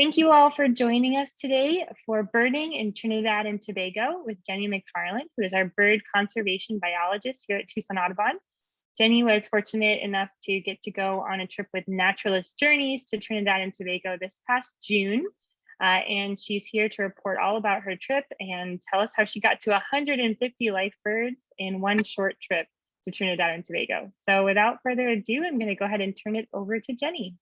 Thank you all for joining us today for Birding in Trinidad and Tobago with Jennie MacFarland, who is our bird conservation biologist here at Tucson, Audubon. Jennie was fortunate enough to get to go on a trip with Naturalist Journeys to Trinidad and Tobago this past June. And she's here to report all about her trip and tell us how she got to 150 life birds in one short trip to Trinidad and Tobago. So without further ado, I'm going to go ahead and turn it over to Jennie.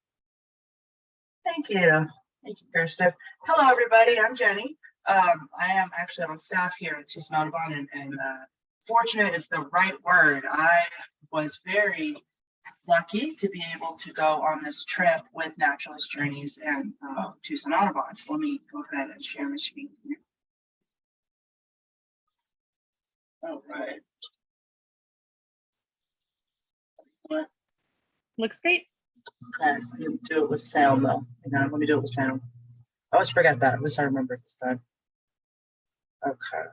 Thank you. Thank you, Krista. Hello, everybody. I'm Jennie. I am actually on staff here at Tucson Audubon, and fortunate is the right word. I was very lucky to be able to go on this trip with Naturalist Journeys and Tucson Audubon. So let me go ahead and share my screen here. All right. What? Looks great. Okay, let me do it with sound though. Hang on, let me do it with sound. I always forget that. At least I remember it this time. Okay.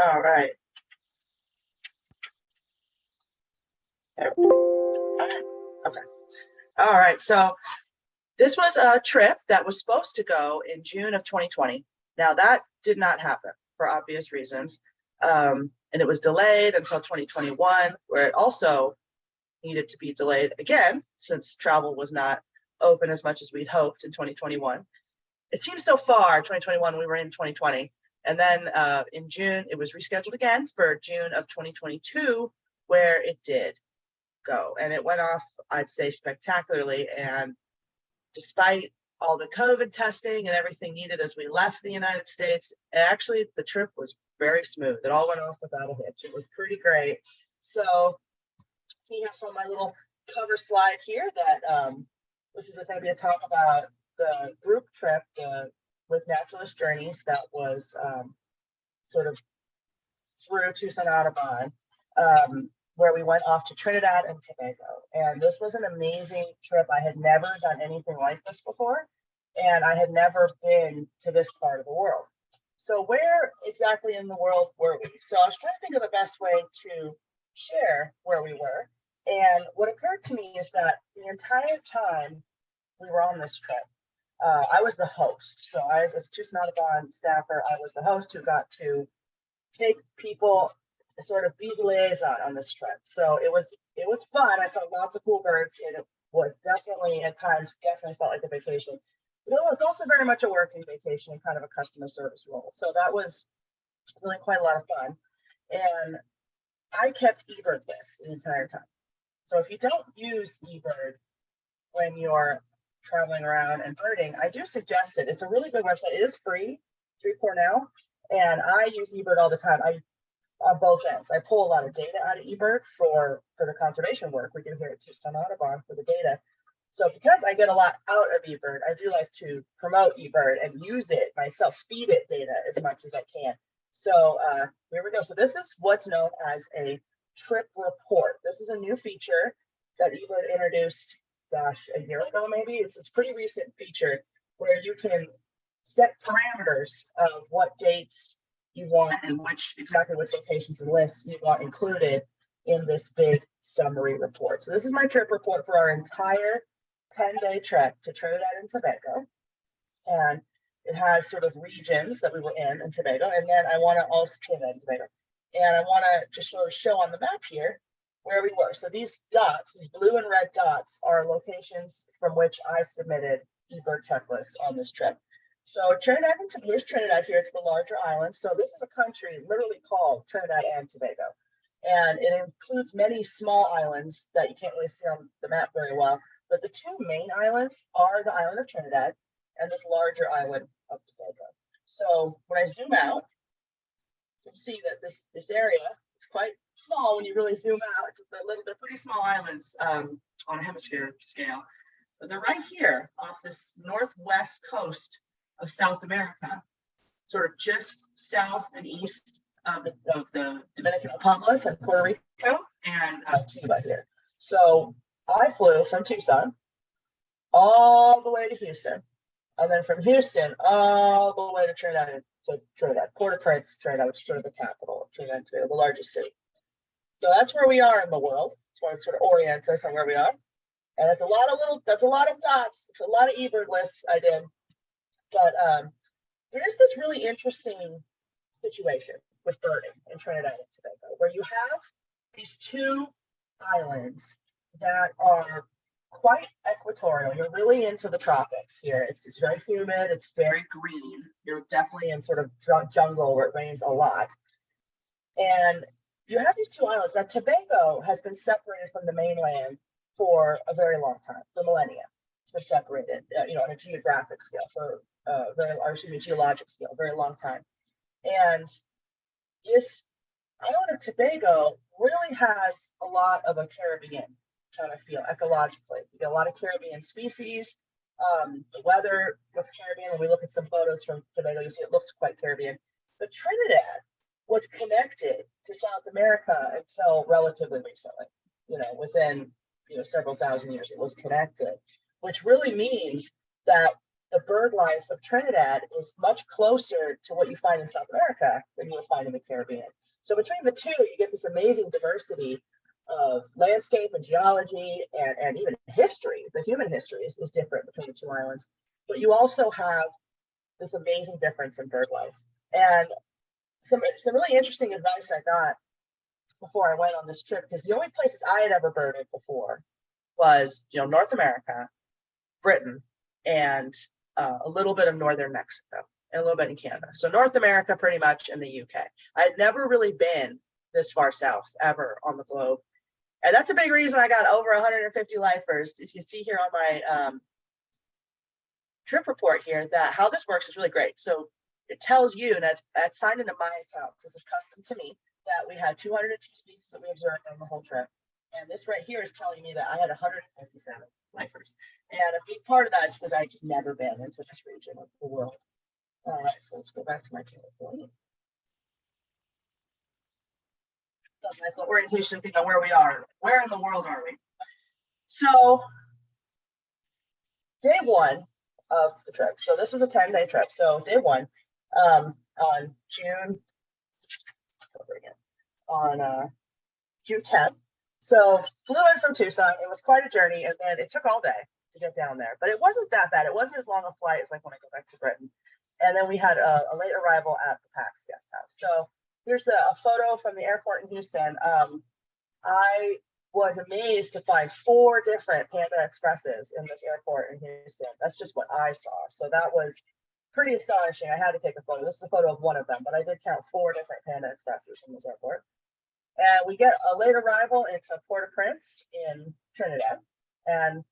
All right. There we go. Okay. All right. So this was a trip that was supposed to go in June of 2020. Now that did not happen for obvious reasons. And it was delayed until 2021, where it also needed to be delayed again, since travel was not open as much as we'd hoped in 2021. It seems so far, 2021, we were in 2020. And then in June, it was rescheduled again for June of 2022, where it did go. And it went off, I'd say, spectacularly. And despite all the COVID testing and everything needed as we left the United States, actually, the trip was very smooth. It all went off without a hitch. It was pretty great. So see here from my little cover slide here that this is going to be a talk about the group trip with Naturalist Journeys that was sort of through Tucson Audubon, where we went off to Trinidad and Tobago. And this was an amazing trip. I had never done anything like this before, and I had never been to this part of the world. So where exactly in the world were we? So I was trying to think of the best way to share where we were. And what occurred to me is that the entire time we were on this trip, I was the host. So I was, as a Tucson Audubon staffer, I was the host who got to take people, sort of be the liaison on this trip. So it was fun. I saw lots of cool birds, and it was definitely, at times, felt like a vacation. But it was also very much a working vacation and kind of a customer service role. So that was really quite a lot of fun. And I kept eBird lists the entire time. So if you don't use eBird when you're traveling around and birding, I do suggest it. It's a really good website. It is free through Cornell, and I use eBird all the time. On both ends, I pull a lot of data out of eBird for the conservation work we do here at Tucson Audubon for the data. So because I get a lot out of eBird, I do like to promote eBird and use it myself, feed it data as much as I can. So here we go. So this is what's known as a trip report. This is a new feature that eBird introduced, gosh, a year ago maybe. It's a pretty recent feature where you can set parameters of what dates you want and exactly which locations and lists you want included in this big summary report. So this is my trip report for our entire 10-day trip to Trinidad and Tobago. And it has sort of regions that we were in Tobago. And then I want to also Trinidad and Tobago. And I want to just sort of show on the map here where we were. So these dots, these blue and red dots, are locations from which I submitted eBird checklists on this trip. So Trinidad and Tobago, here's Trinidad here, it's the larger island. So this is a country literally called Trinidad and Tobago. And it includes many small islands that you can't really see on the map very well. But the two main islands are the island of Trinidad and this larger island of Tobago. So when I zoom out, you can see that this area is quite small when you really zoom out. They're pretty small islands on a hemisphere scale. But they're right here off this northwest coast of South America, sort of just south and east of the Dominican Republic and Puerto Rico and Cuba here. So I flew from Tucson all the way to Houston, and then from Houston all the way to Trinidad, Port-au-Prince, Trinidad, which is sort of the capital of Trinidad, the largest city. So that's where we are in the world. That's why it sort of orients us on where we are. And that's a lot of dots, a lot of eBird lists I did. But there's this really interesting situation with birding in Trinidad and Tobago, where you have these two islands that are quite equatorial. You're really into the tropics here. It's very humid, it's very green. You're definitely in sort of jungle where it rains a lot. And you have these two islands. Now, Tobago has been separated from the mainland for a very long time, for millennia. It's been separated, on a geographic scale geologic scale, very long time. And this island of Tobago really has a lot of a Caribbean kind of feel ecologically. You get a lot of Caribbean species. The weather looks Caribbean. When we look at some photos from Tobago, you see it looks quite Caribbean. But Trinidad was connected to South America until relatively recently. Within several thousand years, it was connected, which really means that the bird life of Trinidad is much closer to what you find in South America than you would find in the Caribbean. So between the two, you get this amazing diversity of landscape and geology and even history. The human history is different between the two islands, but you also have this amazing difference in bird life. And some really interesting advice I got before I went on this trip, because the only places I had ever birded before was, North America, Britain, and a little bit of northern Mexico, and a little bit in Canada. So North America pretty much, and the UK. I had never really been this far south ever on the globe. And that's a big reason I got over 150 lifers. As you see here on my trip report here, that how this works is really great. So it tells you, and that's signed into my account, this is custom to me, that we had 202 species that we observed on the whole trip. And this right here is telling me that I had 157 lifers. And a big part of that is because I just never been into this region of the world. All right, so let's go back to my California. That's a nice little orientation thing on where we are. Where in the world are we? So day one of the trip. So this was a 10-day trip. So day one, on June 10th. So flew in from Tucson. It was quite a journey, and then it took all day to get down there. But it wasn't that bad. It wasn't as long a flight as like when I go back to Britain. And then we had a late arrival at the PAX guest house. So here's a photo from the airport in Houston. I was amazed to find 4 different Panda Expresses in this airport in Houston. That's just what I saw. So that was pretty astonishing. I had to take a photo. This is a photo of one of them, but I did count 4 different Panda Expresses in this airport. And we get a late arrival into Port-au-Prince in Trinidad. And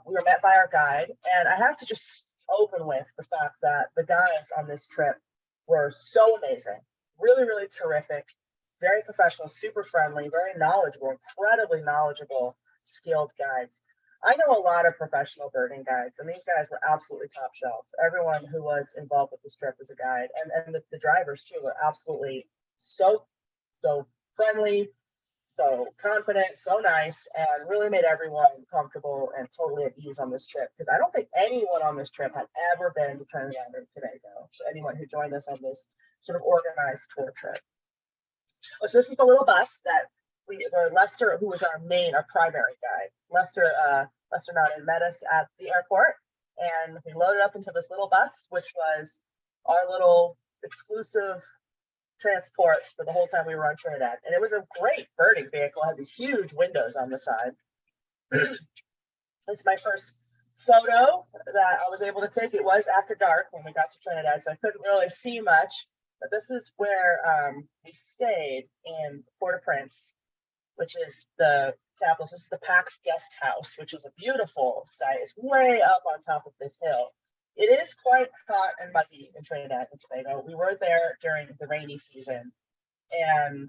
we were met by our guide. And I have to just open with the fact that the guides on this trip were so amazing. Really, really terrific. Very professional, super friendly, very knowledgeable, incredibly knowledgeable, skilled guides. I know a lot of professional birding guides, and these guys were absolutely top shelf. Everyone who was involved with this trip as a guide, and the drivers too, were absolutely so friendly, so confident, so nice, and really made everyone comfortable and totally at ease on this trip. Because I don't think anyone on this trip had ever been to Trinidad or Tobago. So anyone who joined us on this sort of organized tour trip. Oh, so this is the little bus that Lester, who was our primary guide. Lester Nodden met us at the airport, and we loaded up into this little bus, which was our little exclusive transport for the whole time we were on Trinidad. And it was a great birding vehicle. It had these huge windows on the side. This is my first photo that I was able to take. It was after dark when we got to Trinidad, so I couldn't really see much. But this is where we stayed in Port-au-Prince, which is the capital. This is the PAX guest house, which is a beautiful site. It's way up on top of this hill. It is quite hot and muggy in Trinidad and Tobago. We were there during the rainy season, and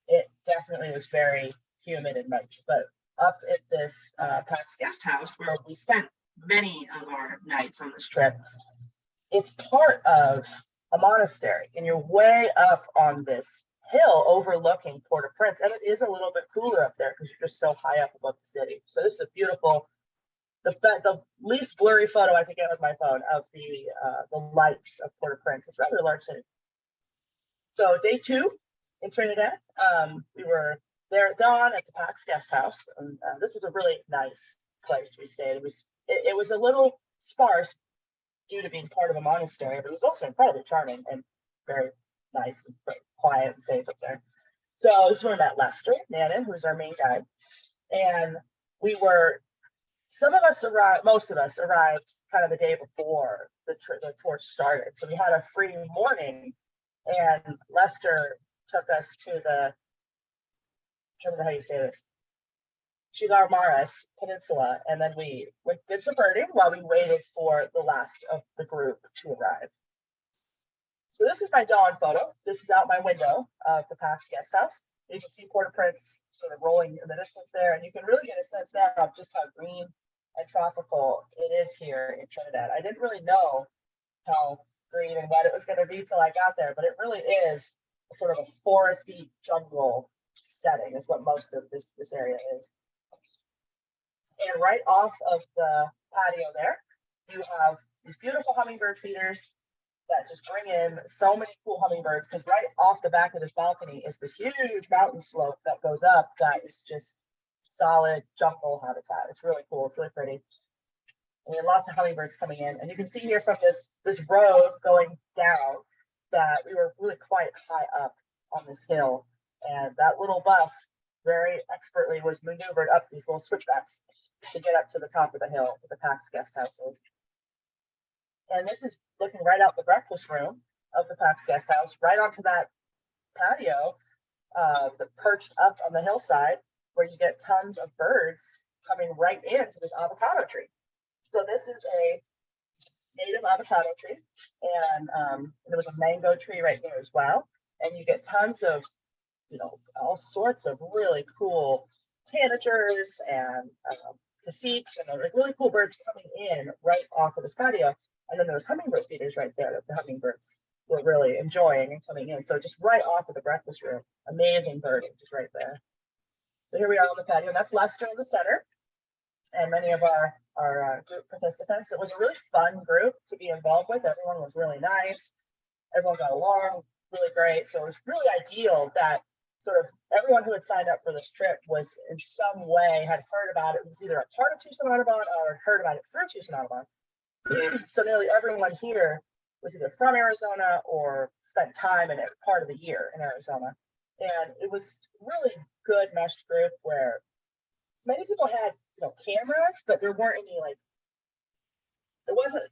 it definitely was very humid and muggy. But up at this PAX guest house, where we spent many of our nights on this trip, it's part of a monastery, and you're way up on this hill overlooking Port-au-Prince, and it is a little bit cooler up there because you're just so high up above the city. So this is a beautiful, the least blurry photo I could get with my phone of the lights of Port-au-Prince. It's a rather large city. So day 2 in Trinidad, we were they're gone at the PAX guest house. And this was a really nice place we stayed. It was a little sparse due to being part of a monastery, but it was also incredibly charming and very nice and very quiet and safe up there. So this is where we met Lester Nannon, who's our main guide. And some of us arrived, most of us arrived kind of the day before the tour started. So we had a free morning, and Lester took us to the, I don't know how you say this, Chigarmaras Peninsula, and then we did some birding while we waited for the last of the group to arrive. So this is my dawn photo. This is out my window of the PAX guest house. You can see Port-au-Prince sort of rolling in the distance there, and you can really get a sense now of just how green and tropical it is here in Trinidad. I didn't really know how green and wet it was going to be till I got there, but it really is sort of a foresty jungle setting is what most of this area is. And right off of the patio there, you have these beautiful hummingbird feeders that just bring in so many cool hummingbirds, because right off the back of this balcony is this huge mountain slope that goes up that is just solid jungle habitat. It's really cool. It's really pretty. And we had lots of hummingbirds coming in. And you can see here from this road going down that we were really quite high up on this hill. And that little bus very expertly was maneuvered up these little switchbacks to get up to the top of the hill where the PAX guest house is. And this is looking right out the breakfast room of the PAX guest house, right onto that patio that perched up on the hillside, where you get tons of birds coming right into this avocado tree. So this is a native avocado tree, and there was a mango tree right there as well. And you get tons of, all sorts of really cool tanagers and caciques and really cool birds coming in right off of this patio. And then there's hummingbird feeders right there that the hummingbirds were really enjoying and coming in. So just right off of the breakfast room, amazing birding just right there. So here we are on the patio, and that's Lester in the center, and many of our group participants. It was a really fun group to be involved with. Everyone was really nice. Everyone got along really great. So it was really ideal that sort of everyone who had signed up for this trip was in some way had heard about it, was either a part of Tucson Audubon or heard about it through Tucson Audubon. So nearly everyone here was either from Arizona or spent time in it part of the year in Arizona. And it was really good meshed group where many people had cameras, but there weren't any there wasn't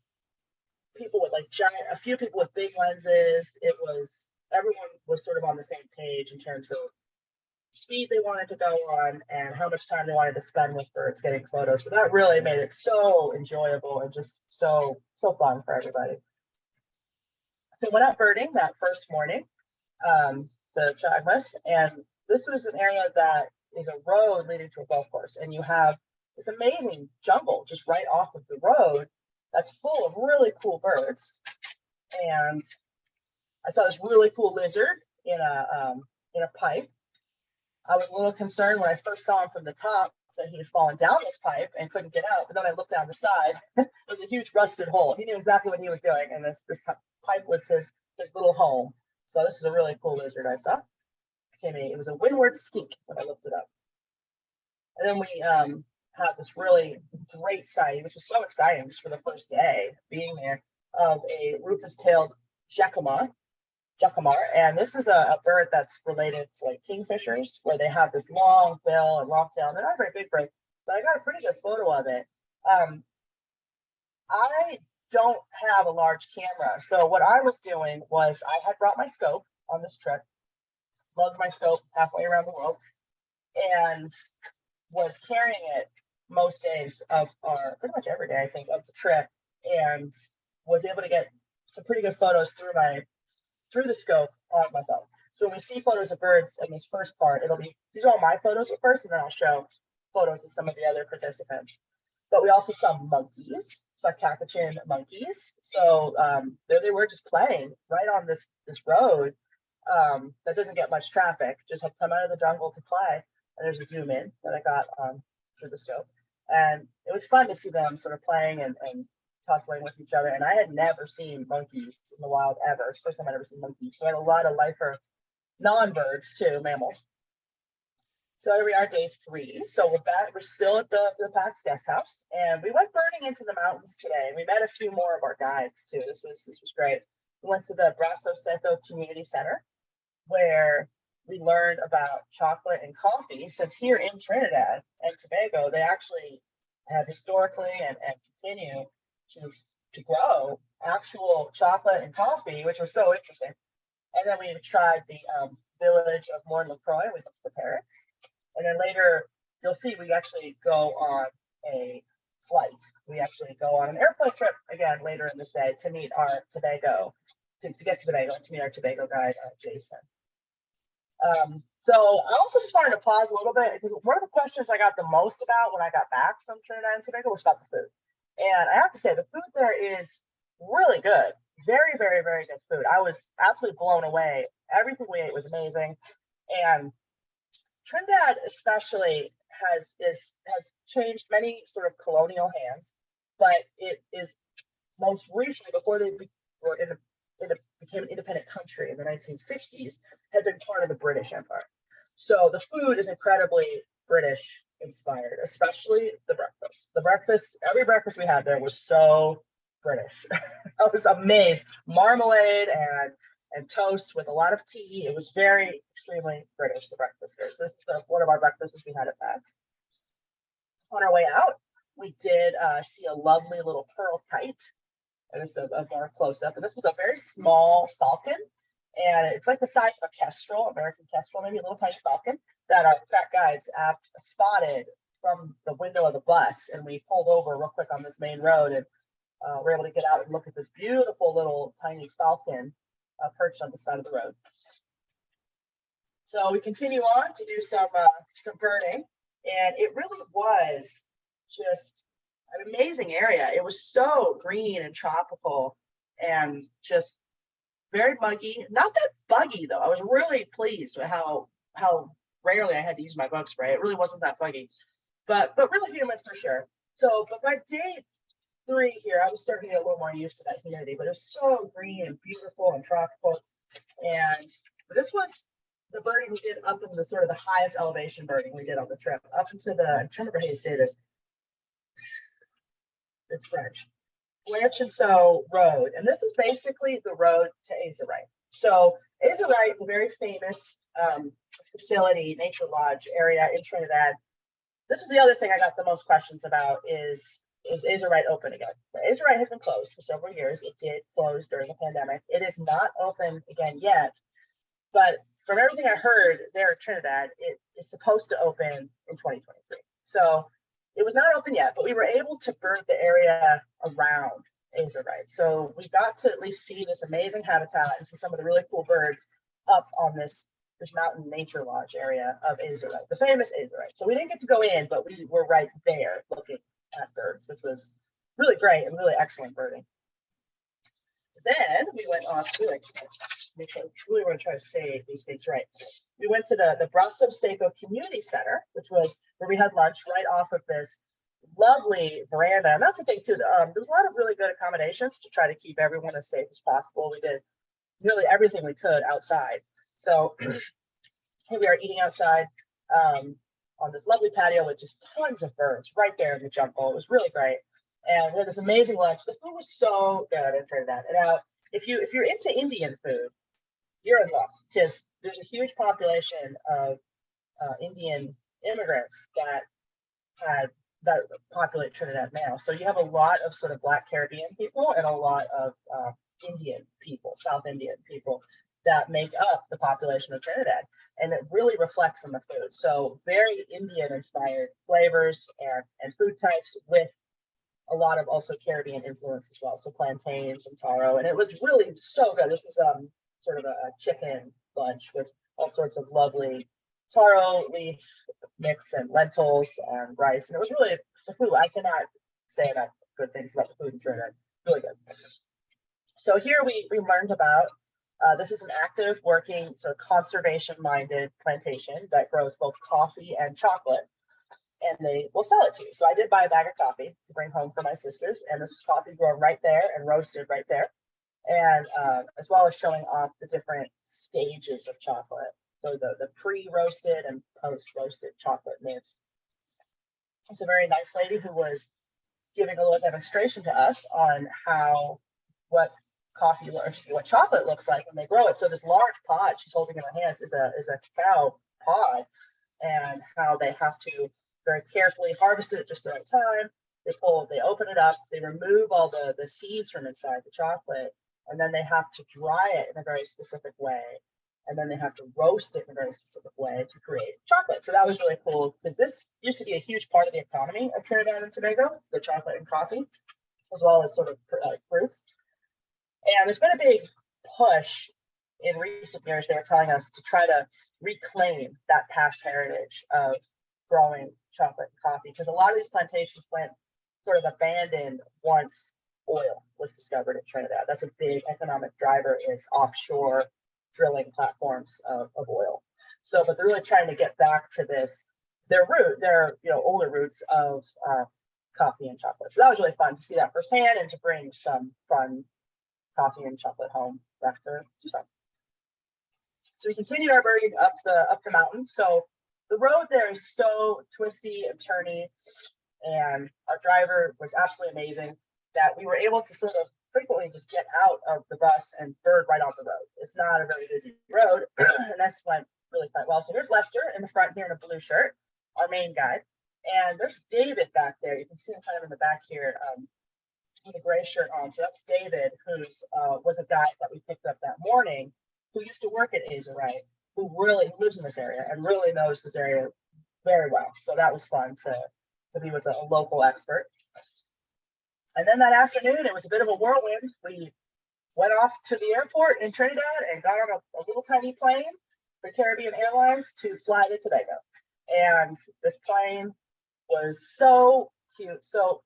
people with giant, a few people with big lenses. It was, everyone was sort of on the same page in terms of speed they wanted to go on and how much time they wanted to spend with birds getting photos. So that really made it so enjoyable and just so fun for everybody. So we went out birding that first morning, to Chagmas, and this was an area that is a road leading to a golf course, and you have this amazing jungle just right off of the road that's full of really cool birds. And I saw this really cool lizard in a pipe. I was a little concerned when I first saw him from the top that he had fallen down this pipe and couldn't get out, but then I looked down the side. It was a huge rusted hole. He knew exactly what he was doing, and this pipe was his little home. So this is a really cool lizard I saw. It was a windward skink when I looked it up. And then we had this really great sighting. This was so exciting just for the first day being there, of a rufous-tailed jacamar. And this is a bird that's related to kingfishers, where they have this long bill and long tail. And they're not a very big bird, but I got a pretty good photo of it. I don't have a large camera, so what I was doing was I had brought my scope on this trip, lugged my scope halfway around the world, and was carrying it most days of pretty much every day, I think, of the trip, and was able to get some pretty good photos through the scope on my phone. So when we see photos of birds in this first part, these are all my photos at first, and then I'll show photos of some of the other participants. But we also saw monkeys, saw capuchin monkeys. So there they were just playing right on this road that doesn't get much traffic, just have come out of the jungle to play. And there's a zoom in that I got through the scope. And it was fun to see them sort of playing and tussling with each other. And I had never seen monkeys in the wild ever. It's the first time I'd ever seen monkeys. So I had a lot of lifer non-birds too, mammals. So here we are, day 3. So we're back. We're still at the PAX guest house, and we went birding into the mountains today. We met a few more of our guides too. This was great. We went to the Brazo Seco Community Center, where we learned about chocolate and coffee. Since here in Trinidad and Tobago, they actually have historically and continue to grow actual chocolate and coffee, which was so interesting. And then we tried the village of Morne LaCroix, we looked at the parrots. And then later, you'll see we actually go on a flight. We actually go on an airplane trip again later in this day to meet our Tobago, to get to Tobago, to meet our Tobago guide, Jason. So I also just wanted to pause a little bit because one of the questions I got the most about when I got back from Trinidad and Tobago was about the food. And I have to say, the food there is really good. Very, very, very good food. I was absolutely blown away. Everything we ate was amazing. And Trinidad especially has changed many sort of colonial hands, but it is most recently, before they became an independent country in the 1960s, had been part of the British Empire. So the food is incredibly British inspired, especially the breakfast. The breakfast, every breakfast we had there was so British. I was amazed. Marmalade and toast with a lot of tea. It was very extremely British, the breakfast here. So this is one of our breakfasts we had at PAX. On our way out, we did see a lovely little pearl kite. And this is a more close up. And this was a very small falcon. And it's like the size of a kestrel, American kestrel, maybe a little tiny falcon, that our track guides spotted from the window of the bus. And we pulled over real quick on this main road, and we're able to get out and look at this beautiful little tiny falcon perched on the side of the road. So we continue on to do some birding, and it really was just an amazing area. It was so green and tropical and just very buggy. Not that buggy though. I was really pleased with how rarely I had to use my bug spray. It really wasn't that buggy, but really humid for sure. So, but by day 3 here, I was starting to get a little more used to that humidity, but it was so green and beautiful and tropical. And this was the birding we did up in the sort of the highest elevation birding we did on the trip, up into the, I'm trying to remember how you say this. It's French. Blanchard Road. And this is basically the road to Azurite. So Azurite, the very famous facility, nature lodge area in Trinidad. This is the other thing I got the most questions about is Azurite open again? Azurite has been closed for several years. It did close during the pandemic. It is not open again yet, but from everything I heard there in Trinidad, it is supposed to open in 2023. So it was not open yet, but we were able to bird the area around Azurite. So we got to at least see this amazing habitat and see some of the really cool birds up on this mountain nature lodge area of Azurite, the famous Azurite. So we didn't get to go in, but we were right there looking at birds, which was really great and really excellent birding. Then we went off to make sure we want to try to say these things right. We went to the Brazo Seco Community Center, which was where we had lunch right off of this lovely veranda. And that's the thing too. There was a lot of really good accommodations to try to keep everyone as safe as possible. We did really everything we could outside. So here we are eating outside on this lovely patio with just tons of birds right there in the jungle. It was really great. And we had this amazing lunch. The food was so good in Trinidad. And now, if you're into Indian food, you're in luck because there's a huge population of Indian immigrants that populate Trinidad now. So you have a lot of sort of Black Caribbean people and a lot of Indian people, South Indian people that make up the population of Trinidad. And it really reflects in the food. So very Indian inspired flavors and food types with a lot of also Caribbean influence as well. So plantains and taro, and it was really so good. This is sort of a chicken lunch with all sorts of lovely taro leaf mix and lentils and rice. And it was really the food. I cannot say enough good things about the food in Trinidad. Really good. So here we learned about this is an active working, so conservation-minded plantation that grows both coffee and chocolate, and they will sell it to you. So I did buy a bag of coffee to bring home for my sisters, and this was coffee grown right there and roasted right there, and as well as showing off the different stages of chocolate. So the pre-roasted and post-roasted chocolate nibs. It's a very nice lady who was giving a little demonstration to us on what coffee or what chocolate looks like when they grow it. So this large pod she's holding in her hands is a cacao pod, and how they have to very carefully harvest it at just the right time. They open it up, they remove all the seeds from inside the chocolate, and then they have to dry it in a very specific way. And then they have to roast it in a very specific way to create chocolate. So that was really cool, because this used to be a huge part of the economy of Trinidad and Tobago, the chocolate and coffee, as well as sort of fruits. And there's been a big push in recent years, they were telling us, to try to reclaim that past heritage of growing chocolate and coffee, because a lot of these plantations went sort of abandoned once oil was discovered in Trinidad. That's a big economic driver, is offshore drilling platforms of oil. So, but they're really trying to get back to their older roots of coffee and chocolate. So that was really fun to see that firsthand, and to bring some fun coffee and chocolate home back to Tucson. So we continued our birding up the mountain. So the road there is so twisty and turny, and our driver was absolutely amazing, that we were able to sort of frequently just get out of the bus and bird right on the road. It's not a very busy road, and that's went really quite well. So here's Lester in the front here in a blue shirt, our main guide, and there's David back there. You can see him kind of in the back here with a gray shirt on. So that's David, who's was a guide that we picked up that morning, who used to work at Azurite, who lives in this area and really knows this area very well. So that was fun to be with a local expert. And then that afternoon, it was a bit of a whirlwind. We went off to the airport in Trinidad and got on a little tiny plane for Caribbean Airlines to fly to Tobago. And this plane was so cute. So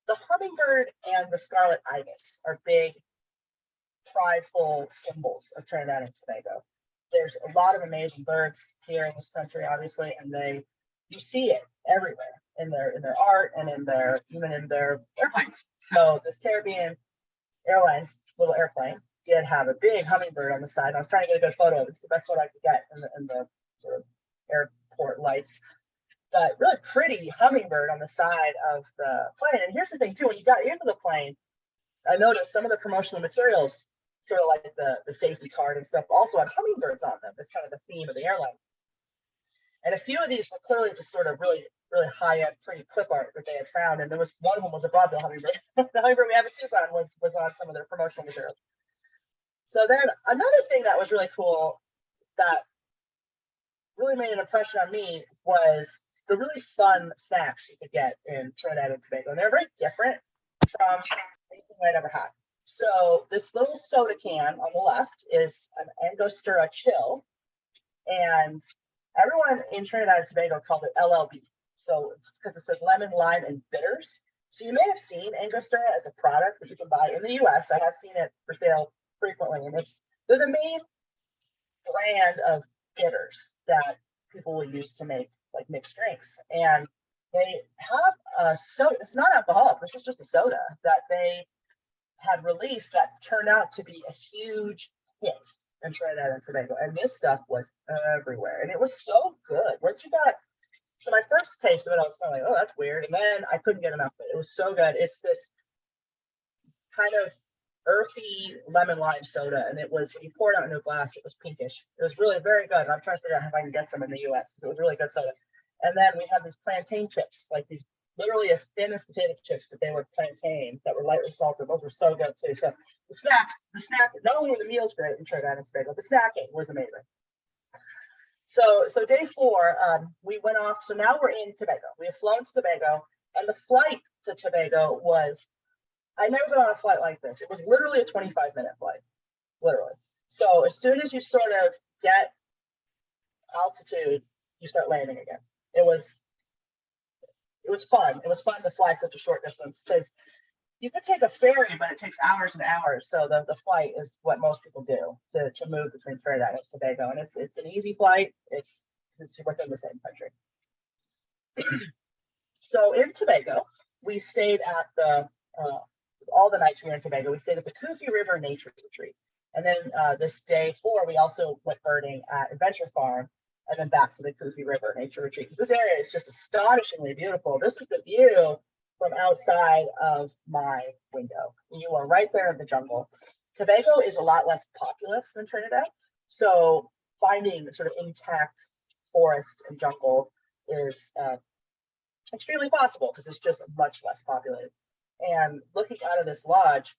the hummingbird and the scarlet ibis are big, prideful symbols of Trinidad and Tobago. There's a lot of amazing birds here in this country, obviously, and you see it everywhere in their art, and even in their airplanes. So this Caribbean Airlines little airplane did have a big hummingbird on the side. I was trying to get a good photo. It's the best photo I could get in the sort of airport lights. But really pretty hummingbird on the side of the plane. And here's the thing too, when you got into the plane, I noticed some of the promotional materials, sort of like the safety card and stuff, also had hummingbirds on them. That's kind of the theme of the airline. And a few of these were clearly just sort of really, really high-end, pretty clip art that they had found. And one of them was a broadbill hummingbird. The hummingbird we have in Tucson was on some of their promotional materials. So then another thing that was really cool that really made an impression on me was the really fun snacks you could get in Trinidad and Tobago. And they're very different from anything I'd ever had. So this little soda can on the left is an Angostura Chill, and everyone in Trinidad and Tobago called it LLB. So it's because it says lemon, lime, and bitters. So you may have seen Angostura as a product that you can buy in the US. I have seen it for sale frequently, and they're the main brand of bitters that people will use to make like mixed drinks. And they have a soda. It's not alcoholic. This is just a soda that they had released that turned out to be a huge hit in Trinidad and Tobago. And this stuff was everywhere. And it was so good. So my first taste of it, I was kind of like, oh, that's weird. And then I couldn't get enough of it. It was so good. It's this kind of earthy lemon lime soda. And it was, when you pour it out into a glass, it was pinkish. It was really very good. And I'm trying to figure out if I can get some in the US, because it was really good soda. And then we have these plantain chips, like these literally as thin as potato chips, but they were plantain that were lightly salted. Those were so good too. So the snack, not only were the meals great in Trinidad and Tobago, the snacking was amazing. So day 4, we went off. So now we're in Tobago. We have flown to Tobago, and the flight to Tobago was, I never been on a flight like this. It was literally a 25-minute flight, literally. So as soon as you sort of get altitude, you start landing again. It was fun. It was fun to fly such a short distance, because you could take a ferry, but it takes hours and hours. So the flight is what most people do to move between Trinidad and Tobago. And it's an easy flight. It's within the same country. So in Tobago, we stayed at all the nights we were in Tobago, we stayed at the Kufi River Nature Retreat. And then this day 4, we also went birding at Adventure Farm and then back to the Goofy River Nature Retreat. This area is just astonishingly beautiful. This is the view from outside of my window. You are right there in the jungle. Tobago is a lot less populous than Trinidad, so finding sort of intact forest and jungle is extremely possible because it's just much less populated. And looking out of this lodge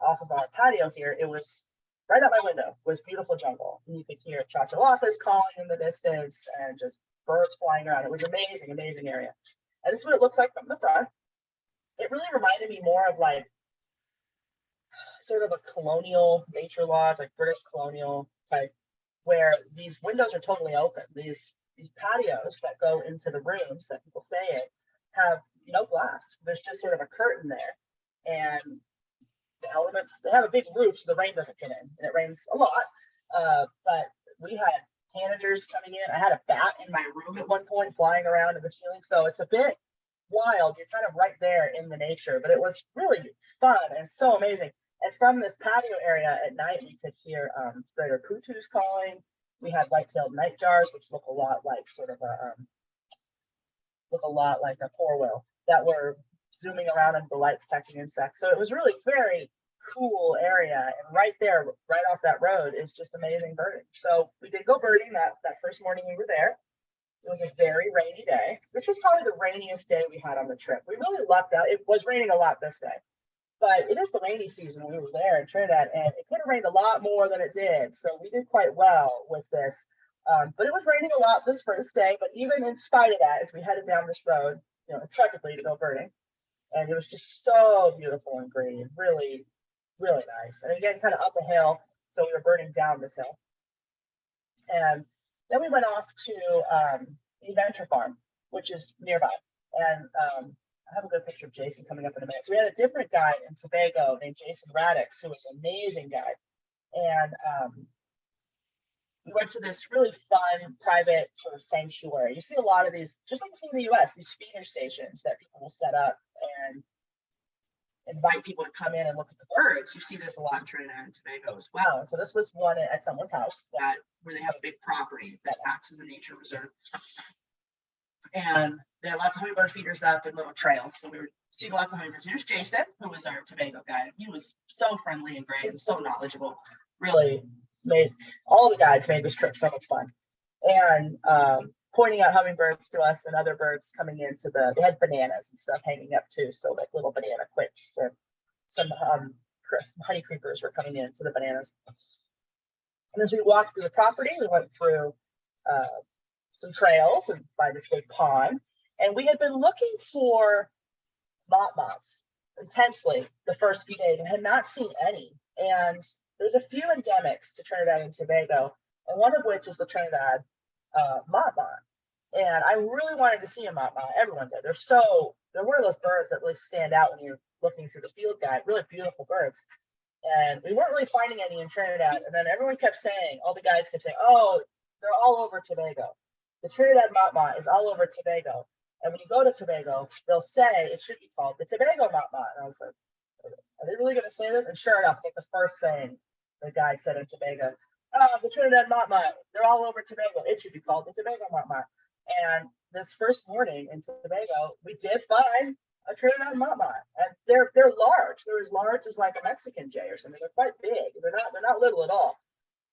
off of our patio here, it was right out my window was beautiful jungle. And you could hear chachalapas calling in the distance and just birds flying around. It was amazing, amazing area. And this is what it looks like from the front. It really reminded me more of like sort of a colonial nature lodge, like British colonial type, where these windows are totally open. These patios that go into the rooms that people stay in have no glass. There's just sort of a curtain there. And the elements, they have a big roof so the rain doesn't get in, and it rains a lot. But we had tanagers coming in. I had a bat in my room at one point flying around in the ceiling. So it's a bit wild. You're kind of right there in the nature, but it was really fun and so amazing. And from this patio area at night, we could hear greater putus calling. We had white-tailed nightjars, which look a lot like a porwheel, that were zooming around under the lights catching insects. So it was really very cool area. And right there, right off that road is just amazing birding. So we did go birding that first morning we were there. It was a very rainy day. This was probably the rainiest day we had on the trip. We really lucked out. It was raining a lot this day, but it is the rainy season when we were there in Trinidad, and it could have rained a lot more than it did. So we did quite well with this. But it was raining a lot this first day. But even in spite of that, as we headed down this road, intrepidly to go birding, and it was just so beautiful and green, really, really nice. And again, kind of up a hill, so we were birding down this hill. And then we went off to the Adventure Farm, which is nearby. And I have a good picture of Jason coming up in a minute. So we had a different guide in Tobago named Jason Radix, who was an amazing guide. And we went to this really fun private sort of sanctuary. You see a lot of these, just like you see in the US, these feeder stations that people will set up and invite people to come in and look at the birds. You see this a lot in Trinidad and Tobago as well. So this was one at someone's house where they have a big property that acts as a nature reserve. And there are lots of hummingbird feeders up and little trails. So we were seeing lots of hummingbirds. Here's Jason, who was our Tobago guide. He was so friendly and great and so knowledgeable. Really made all the guides made this trip so much fun. And pointing out hummingbirds to us and other birds coming into they had bananas and stuff hanging up too. So like little banana quits and some honey creepers were coming into the bananas. And as we walked through the property, we went through some trails and by this big pond. And we had been looking for moths intensely the first few days and had not seen any. And there's a few endemics to Trinidad and Tobago, and one of which is the Trinidad moth. And I really wanted to see a moth. Everyone did. They're one of those birds that really stand out when you're looking through the field guide. Really beautiful birds. And we weren't really finding any in Trinidad. And then everyone kept saying, all the guides kept saying, oh, they're all over Tobago. The Trinidad moth is all over Tobago. And when you go to Tobago, they'll say it should be called the Tobago moth. And I was like, are they really going to say this? And sure enough, I think the first thing the guide said in Tobago, oh, the Trinidad moth, they're all over Tobago. It should be called the Tobago moth. And this first morning in Tobago, we did find a Trinidad moth. And they're large. They're as large as like a Mexican jay or something. They're quite big. They're not little at all.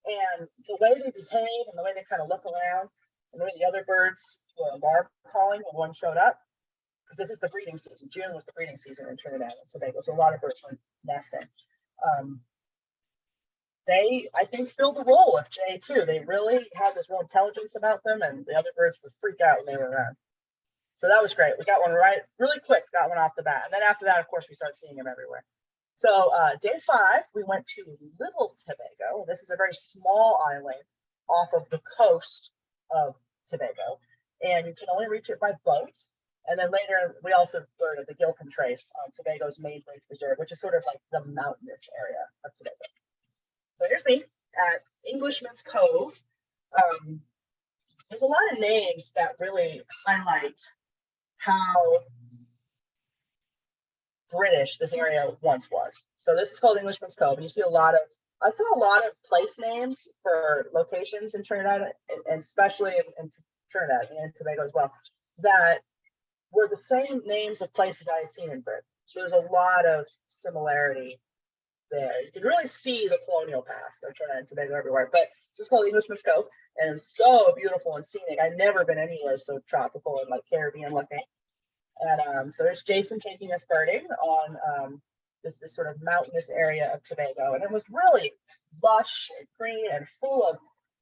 And the way they behave and the way they kind of look around, and the way the other birds were alarm calling when one showed up, because this is the breeding season. June was the breeding season in Trinidad and Tobago, so a lot of birds were nesting. They, I think, filled the role of jay too. They really had this real intelligence about them, and the other birds would freak out when they were around. So that was great. We got one right really quick, got one off the bat. And then after that, of course, we started seeing them everywhere. So day 5, we went to Little Tobago. This is a very small island off of the coast of Tobago, and you can only reach it by boat. And then later, we also birded the Gilpin Trace on Tobago's main birds reserve, which is sort of like the mountainous area of Tobago. So here's me at Englishman's Cove. There's a lot of names that really highlight how British this area once was. So this is called Englishman's Cove, and you see a lot of I saw a lot of place names for locations in Trinidad, and especially in Trinidad and Tobago as well, that were the same names of places I had seen in Britain. So there's a lot of similarity there. You can really see the colonial past of Trinidad and Tobago everywhere. But this is called Englishman's Cove, and it's so beautiful and scenic. I've never been anywhere so tropical and like Caribbean looking. And so there's Jason taking us birding on this sort of mountainous area of Tobago, and it was really lush and green and full of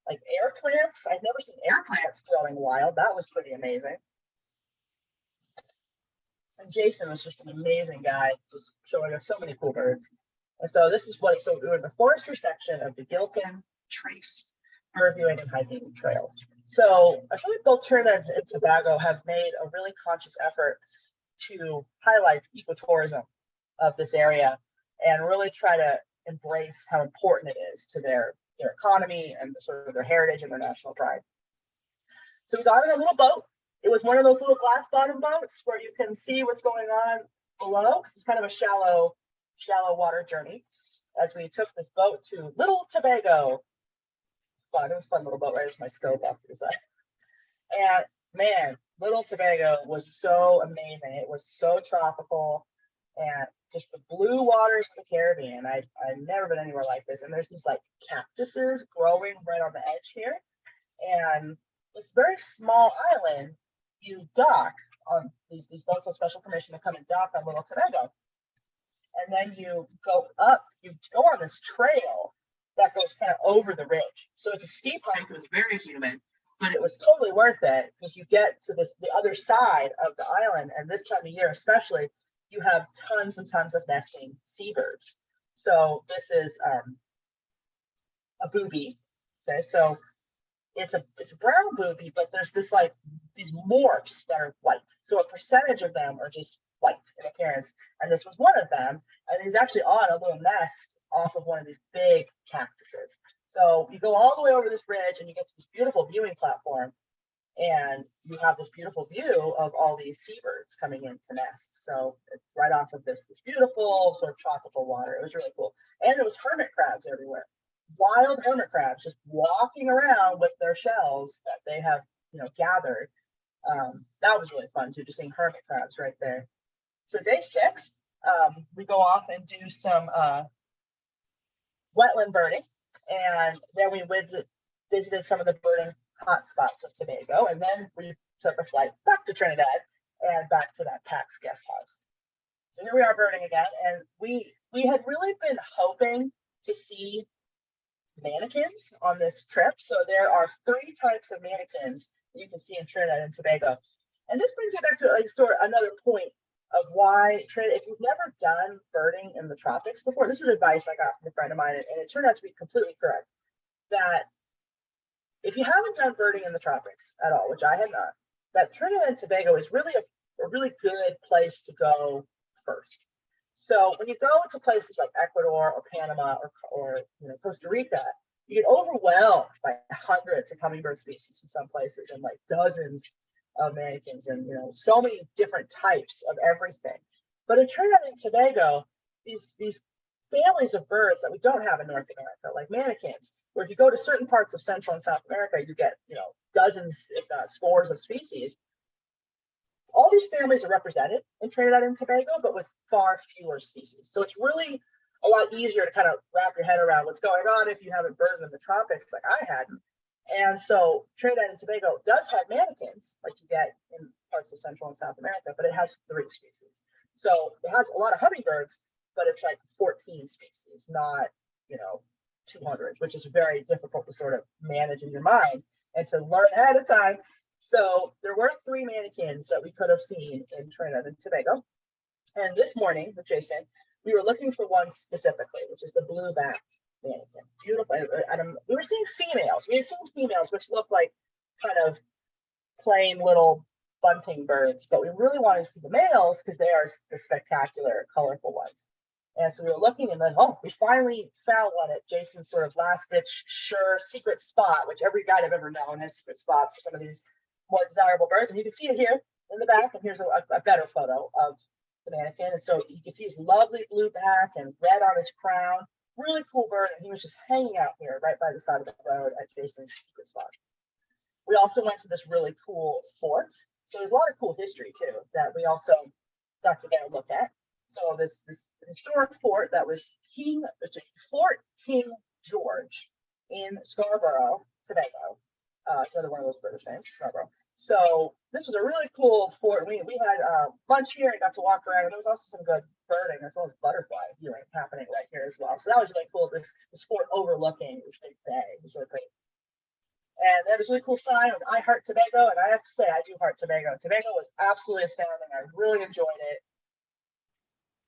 like air plants. I'd never seen air plants growing wild. That was pretty amazing. And Jason was just an amazing guy, just showing us so many cool birds. And so this is what, so we're in the forestry section of the Gilpin Trace bird viewing and hiking trails. So I feel like both Trinidad and Tobago have made a really conscious effort to highlight ecotourism of this area and really try to embrace how important it is to their economy and sort of their heritage and their national pride. So we got in a little boat. It was one of those little glass bottom boats where you can see what's going on below, because it's kind of a shallow water journey. As we took this boat to Little Tobago. Fun, it was a fun little boat, right? There's my scope off to the side. And man, Little Tobago was so amazing. It was so tropical and just the blue waters of the Caribbean. I've never been anywhere like this. And there's these like cactuses growing right on the edge here. And this very small island, you dock on these boats with special permission to come and dock on Little Tobago. And then you go on this trail that goes kind of over the ridge. So it's a steep hike, it was very humid, but it was totally worth it because you get to the other side of the island, and this time of year especially, you have tons and tons of nesting seabirds. So this is a booby. Okay, so it's a brown booby, but there's these morphs that are white. So a percentage of them are just white in appearance, and this was one of them, and he's actually on a little nest off of one of these big cactuses. So you go all the way over this bridge and you get to this beautiful viewing platform, and you have this beautiful view of all these seabirds coming in to nest. So it's right off of this beautiful sort of tropical water. It was really cool. And it was hermit crabs everywhere. Wild hermit crabs just walking around with their shells that they have, gathered. That was really fun too, just seeing hermit crabs right there. So day 6, we go off and do some wetland birding, and then we visited some of the birding hotspots of Tobago, and then we took a flight back to Trinidad and back to that PAX guest house. So here we are birding again, and we had really been hoping to see mannequins on this trip. So there are 3 types of mannequins that you can see in Trinidad and Tobago. And this brings me back to sort of another point of why Trinidad, if you've never done birding in the tropics before, this was advice I got from a friend of mine, and it turned out to be completely correct, that if you haven't done birding in the tropics at all, which I had not, that Trinidad and Tobago is really a really good place to go first. So when you go to places like Ecuador or Panama or Costa Rica, you get overwhelmed by hundreds of hummingbird species in some places and like dozens of mannequins and so many different types of everything. But in Trinidad and Tobago, these families of birds that we don't have in North America, like mannequins, where if you go to certain parts of Central and South America, you get dozens, if not scores of species. All these families are represented in Trinidad and Tobago, but with far fewer species. So it's really a lot easier to kind of wrap your head around what's going on if you haven't birded in the tropics like I hadn't. And so Trinidad and Tobago does have mannequins like you get in parts of Central and South America, but it has 3 species. So it has a lot of hummingbirds, but it's like 14 species, not 200, which is very difficult to sort of manage in your mind and to learn ahead of time. So there were 3 mannequins that we could have seen in Trinidad and Tobago. And this morning with Jason, we were looking for one specifically, which is the blue-backed mannequin. Beautiful. And we were seeing females. We had seen females, which looked like kind of plain little bunting birds, but we really wanted to see the males because they are the spectacular, colorful ones. And so we were looking, and then, we finally found one at Jason's sort of last-ditch, sure secret spot, which every guide I've ever known has secret spots for some of these more desirable birds. And you can see it here in the back, and here's a better photo of the mannequin. And so you can see his lovely blue back and red on his crown. really cool bird, and he was just hanging out here right by the side of the road at Jason's secret spot. We also went to this really cool fort. So there's a lot of cool history too that we also got to get a look at. So this historic fort that was it's a Fort King George in Scarborough, Tobago. It's another one of those British names, Scarborough. So this was a really cool fort. We had lunch here and got to walk around, and there was also some good birding as well as butterfly viewing happening right here as well. So that was really cool. This fort overlooking this big bay. It was really great. And they had this really cool sign with I Heart Tobago, and I have to say I do heart Tobago. Tobago was absolutely astounding. I really enjoyed it.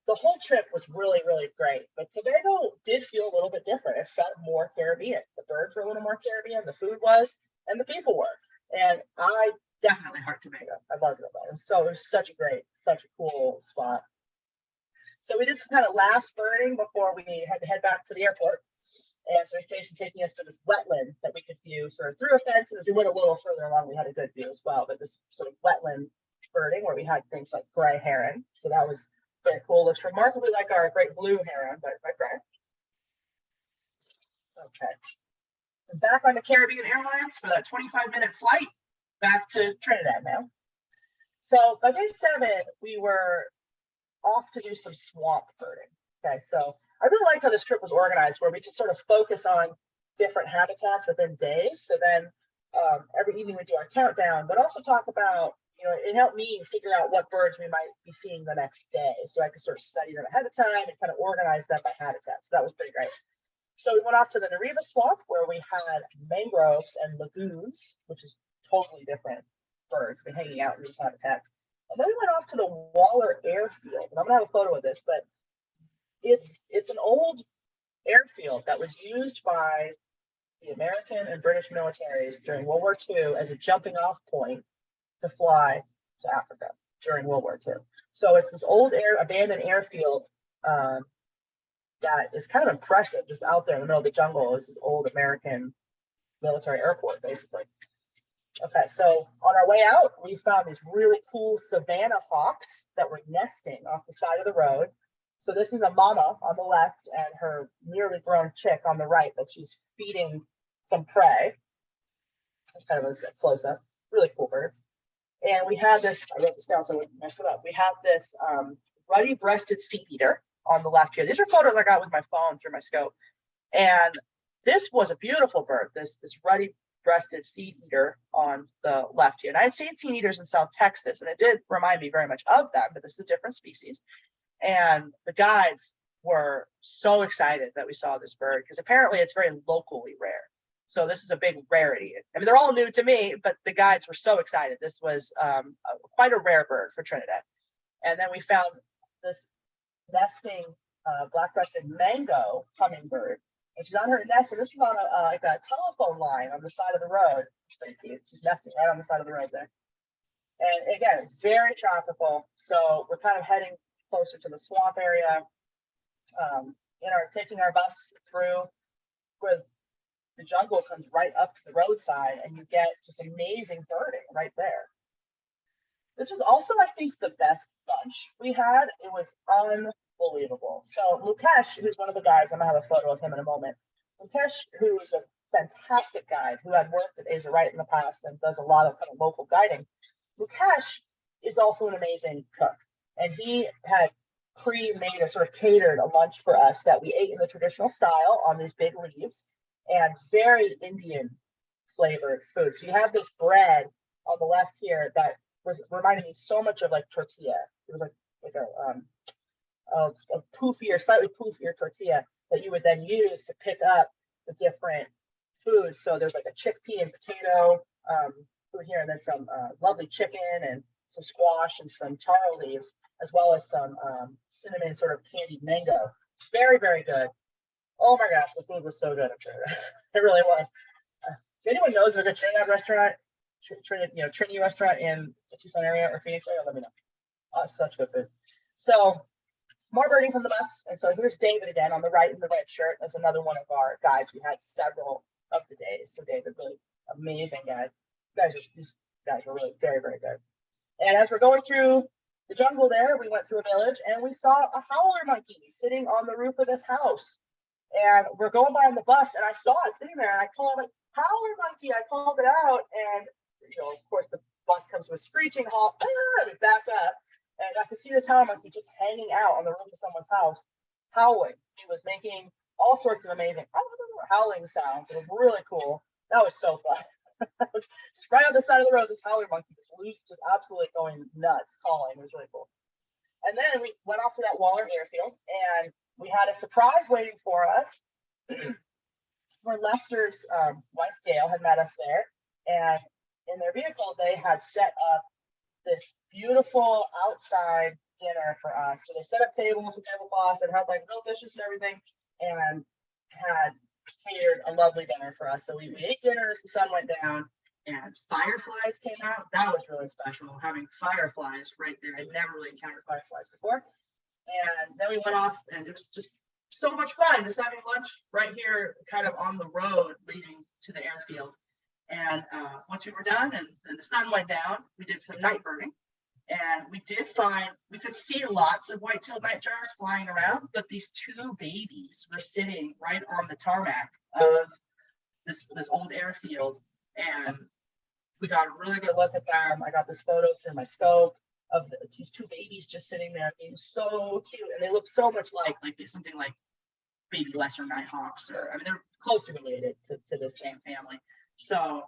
The whole trip was really, really great, but Tobago did feel a little bit different. It felt more Caribbean. The birds were a little more Caribbean, the food was, and the people were. And I definitely heart Tobago. I loved it. So it was such a cool spot. So we did some kind of last birding before we had to head back to the airport. And so Jason taking us to this wetland that we could view sort of through a fence. And as we went a little further along, we had a good view as well. But this sort of wetland birding where we had things like gray heron. So that was very cool. Looks remarkably like our great blue heron, but gray. Okay. And back on the Caribbean Airlines for that 25-minute flight back to Trinidad now. So by day 7, we were off to do some swamp birding. Okay, so I really liked how this trip was organized, where we could sort of focus on different habitats within days. So then every evening we do our countdown, but also talk about, it helped me figure out what birds we might be seeing the next day. So I could sort of study them ahead of time and kind of organize them by habitat. So that was pretty great. So we went off to the Nariva Swamp, where we had mangroves and lagoons, which is totally different birds been hanging out in these habitats. And then we went off to the Waller Airfield. And I'm gonna have a photo of this, but it's an old airfield that was used by the American and British militaries during World War II as a jumping off point to fly to Africa during World War II. So it's this old abandoned airfield that is kind of impressive, just out there in the middle of the jungle. Is this old American military airport, basically. Okay, so on our way out, we found these really cool savanna hawks that were nesting off the side of the road. So this is a mama on the left and her nearly grown chick on the right that she's feeding some prey. That's kind of a close up. Really cool birds. And we have this, I wrote this down so I wouldn't mess it up. We have this ruddy-breasted sea eater on the left here. These are photos I got with my phone through my scope. And this was a beautiful bird, this ruddy-breasted sea eater on the left here. And I had seen sea eaters in South Texas, and it did remind me very much of that, but this is a different species. And the guides were so excited that we saw this bird, because apparently it's very locally rare. So this is a big rarity. I mean, they're all new to me, but the guides were so excited. This was quite a rare bird for Trinidad. And then we found this nesting black-breasted mango hummingbird. And she's on her nest, and this is on like a telephone line on the side of the road. It's pretty cute. She's nesting right on the side of the road there. And again, very tropical. So we're kind of heading closer to the swamp area. Taking our bus through where the jungle comes right up to the roadside, and you get just amazing birding right there. This was also, I think, the best lunch we had. It was unbelievable. So Mukesh, who's one of the guides, I'm gonna have a photo of him in a moment. Mukesh, who is a fantastic guide who had worked at Asia Wright in the past and does a lot of kind of local guiding. Mukesh is also an amazing cook, and he had pre-made a sort of catered a lunch for us that we ate in the traditional style on these big leaves, and very Indian flavored food. So you have this bread on the left here that was reminding me so much of like tortilla. It was like a poofier, slightly poofier tortilla that you would then use to pick up the different foods. So there's like a chickpea and potato food here, and then some lovely chicken and some squash and some taro leaves, as well as some cinnamon sort of candied mango. It's very, very good. Oh my gosh, the food was so good. I'm sure it really was. If anyone knows of a good Trinidad restaurant, Trinity restaurant in the Tucson area or Phoenix area, let me know. Such good food. So more birding from the bus. And so here's David again on the right in the red shirt. That's another one of our guides. We had several of the days. So David, really amazing guy. These guys are really very, very good. And as we're going through the jungle there, we went through a village and we saw a howler monkey sitting on the roof of this house. And we're going by on the bus, and I saw it sitting there, and I called it howler monkey. I called it out, and of course, the bus comes to a screeching halt. We back up, and I got to see this howler monkey just hanging out on the roof of someone's house, howling. He was making all sorts of amazing howling sounds. It was really cool. That was so fun. Just right on the side of the road, this howler monkey just absolutely going nuts, calling. It was really cool. And then we went off to that Waller airfield, and we had a surprise waiting for us. Where Lester's wife Gail had met us there, and in their vehicle they had set up this beautiful outside dinner for us. So they set up tables and tablecloths and had like real dishes and everything, and had catered a lovely dinner for us. So we ate dinner as the sun went down, and fireflies came out. That was really special, having fireflies right there. I'd never really encountered fireflies before. And then we went off, and it was just so much fun, just having lunch right here, kind of on the road leading to the airfield. And once we were done and the sun went down, we did some night birding. And we could see lots of white-tailed nightjars flying around, but these two babies were sitting right on the tarmac of this old airfield. And we got a really good look at them. I got this photo through my scope of these two babies just sitting there being so cute. And they look so much like something like baby lesser nighthawks, or I mean, they're closely related to the same family. So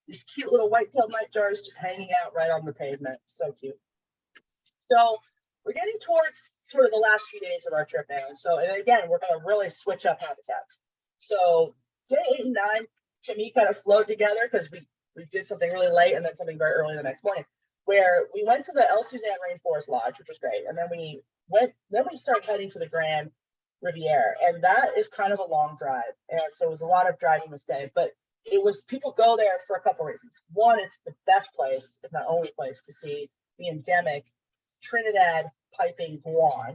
these cute little white-tailed nightjars just hanging out right on the pavement. So cute. So we're getting towards sort of the last few days of our trip now. So, and again, we're going to really switch up habitats. So day 8 and 9 to me kind of flowed together because we did something really late and then something very early the next morning, where we went to the El Suzanne Rainforest Lodge, which was great. And then we started heading to the Grand Riviera, and that is kind of a long drive. And so it was a lot of driving this day, but people go there for a couple reasons. One, it's the best place, if not only place, to see the endemic Trinidad piping guan.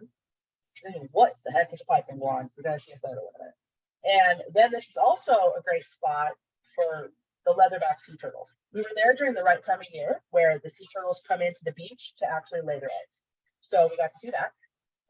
What the heck is piping guan? We're going to see a photo in a minute. And then this is also a great spot for the leatherback sea turtles. We were there during the right time of year where the sea turtles come into the beach to actually lay their eggs. So we got to see that.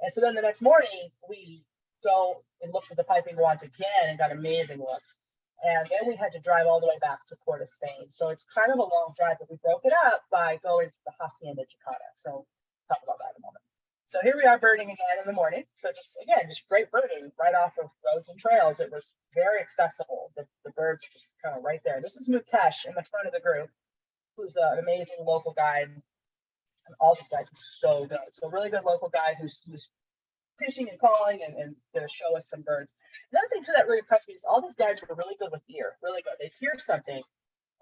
And so then the next morning, we go and look for the piping guans again and got amazing looks. And then we had to drive all the way back to Port of Spain. So it's kind of a long drive, but we broke it up by going to the Hacienda Chicana. So talk about that in a moment. So here we are birding again in the morning. So just great birding right off of roads and trails. It was very accessible. The birds are just kind of right there. This is Mukesh in the front of the group, who's an amazing local guide. And all these guys are so good. So a really good local guide who's fishing and calling and going to show us some birds. Another thing too that really impressed me is all these guys were really good with ear, really good. They'd hear something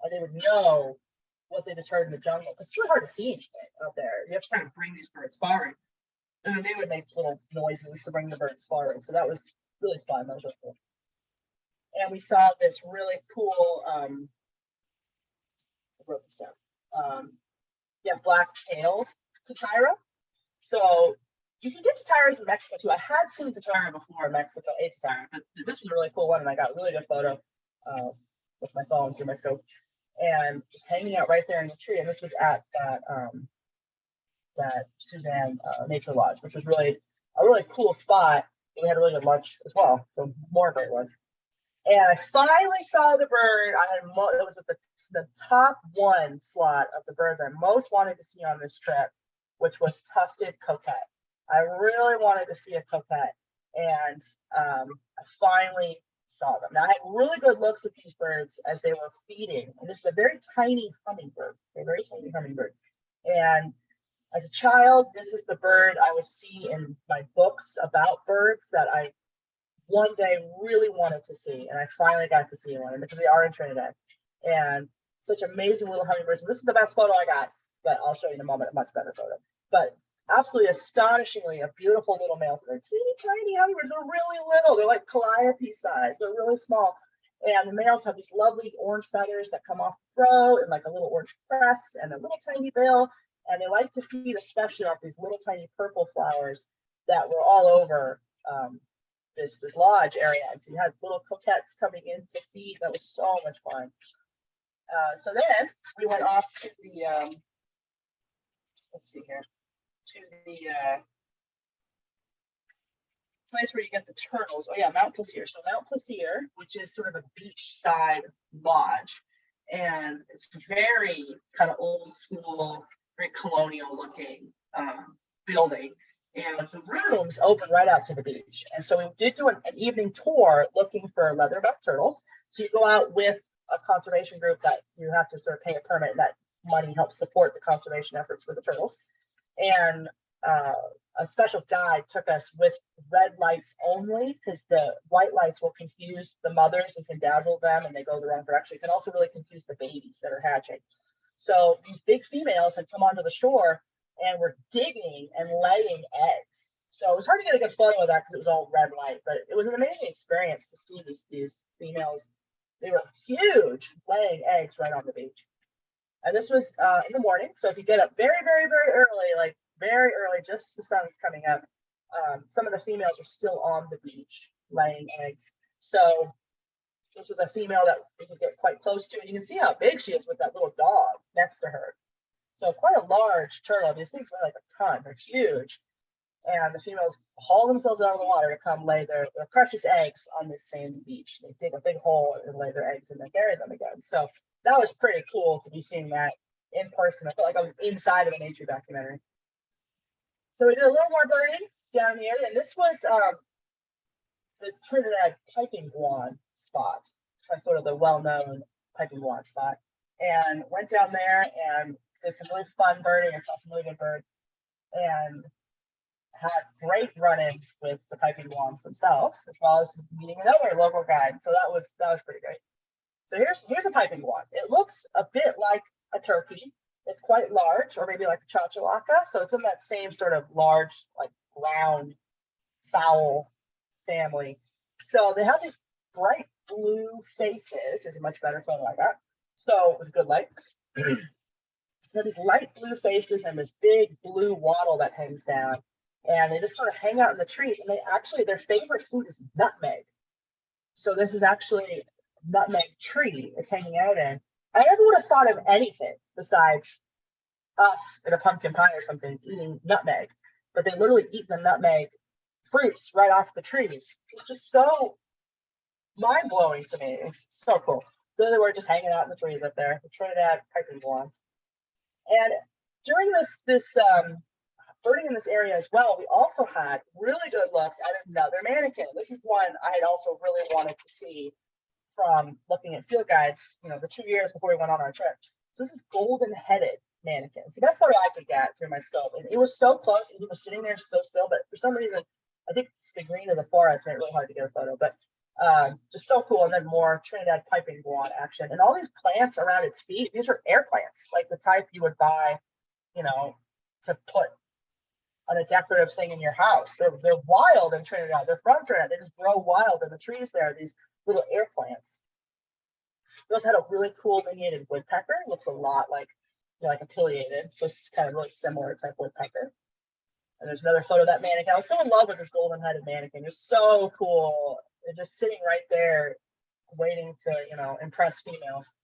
and they would know what they just heard in the jungle. It's really hard to see anything out there. You have to kind of bring these birds forward. And then they would make little noises to bring the birds forward. So that was really fun. That was really cool. And we saw this really cool, I wrote this down. Black-tailed Titira. So you can get Titiras in Mexico too. I had seen Titira before in Mexico, a Titira, but this was a really cool one, and I got a really good photo with my phone through my scope, and just hanging out right there in the tree. And this was at that Suzanne Nature Lodge, which was really a really cool spot. We had a really good lunch as well, so more great lunch. And I finally saw the bird. It was at the top one slot of the birds I most wanted to see on this trip, which was tufted coquette. I really wanted to see a coquette, and I finally saw them. Now I had really good looks at these birds as they were feeding, and this is a very tiny hummingbird, And as a child, this is the bird I would see in my books about birds that I one day really wanted to see, and I finally got to see one because they are in Trinidad, and such amazing little hummingbirds. And this is the best photo I got, but I'll show you in a moment a much better photo. But absolutely astonishingly a beautiful little male. They're teeny tiny hummingbirds. They're really little. They're like calliope size. They're really small. And the males have these lovely orange feathers that come off the throat and like a little orange crest and a little tiny bill. And they like to feed especially off these little tiny purple flowers that were all over this lodge area. And so you had little coquettes coming in to feed. That was so much fun. So then we went off to the, let's see here, to the place where you get the turtles. Oh yeah, Mount Plaisir. So Mount Plaisir, which is sort of a beachside lodge, and it's very kind of old school, very colonial looking building. And the rooms open right out to the beach. And so we did do an evening tour looking for leatherback turtles. So you go out with a conservation group that you have to sort of pay a permit, and that money helps support the conservation efforts for the turtles. And a special guide took us with red lights only, because the white lights will confuse the mothers and can dazzle them, and they go the wrong direction. It can also really confuse the babies that are hatching. So these big females had come onto the shore and were digging and laying eggs. So it was hard to get a good photo of that because it was all red light, but it was an amazing experience to see these females. They were huge, laying eggs right on the beach. And this was in the morning. So if you get up very, very, very early, like very early, just as the sun is coming up, some of the females are still on the beach laying eggs. So this was a female that we could get quite close to. And you can see how big she is with that little dog next to her. So quite a large turtle. These things weigh like a ton. They're huge. And the females haul themselves out of the water to come lay their precious eggs on this sandy beach. They dig a big hole and lay their eggs and then bury them again. So that was pretty cool to be seeing that in person. I felt like I was inside of a nature documentary. So we did a little more birding down in the area. And this was the Trinidad piping guan spot. That's sort of the well-known piping guan spot. And went down there and did some really fun birding and saw some really good birds. And had great run-ins with the piping guans themselves, as well as meeting another local guide. So that was pretty great. So here's a piping guan. It looks a bit like a turkey. It's quite large, or maybe like a chachalaca. So it's in that same sort of large, like ground fowl family. So they have these bright blue faces. Here's a much better photo I got. So with good light. They have these light blue faces and this big blue wattle that hangs down. And they just sort of hang out in the trees. And their favorite food is nutmeg. So this is actually nutmeg tree it's hanging out in. I never would have thought of anything besides us in a pumpkin pie or something eating nutmeg, but they literally eat the nutmeg fruits right off the trees. It's just so mind-blowing to me. It's so cool. So they were just hanging out in the trees up there, the Trinidad piping guans. And during this birding in this area as well, we also had really good looks at another manakin. This is one I had also really wanted to see from looking at field guides, the 2 years before we went on our trip. So this is golden-headed manakin. It's the best photo I could get through my scope. And it was so close, and he was sitting there so still, but for some reason, I think it's the green of the forest made it really hard to get a photo, but just so cool. And then more Trinidad piping guan action. And all these plants around its feet, these are air plants, like the type you would buy, to put on a decorative thing in your house. They're wild in Trinidad. They're from Trinidad. They just grow wild in the trees there, these little air plants. We also had a really cool lineated woodpecker. It looks a lot like a pileated. So it's kind of really similar type woodpecker. And there's another photo of that mannequin. I was so in love with this golden-headed mannequin. They're so cool. They're just sitting right there waiting to, impress females.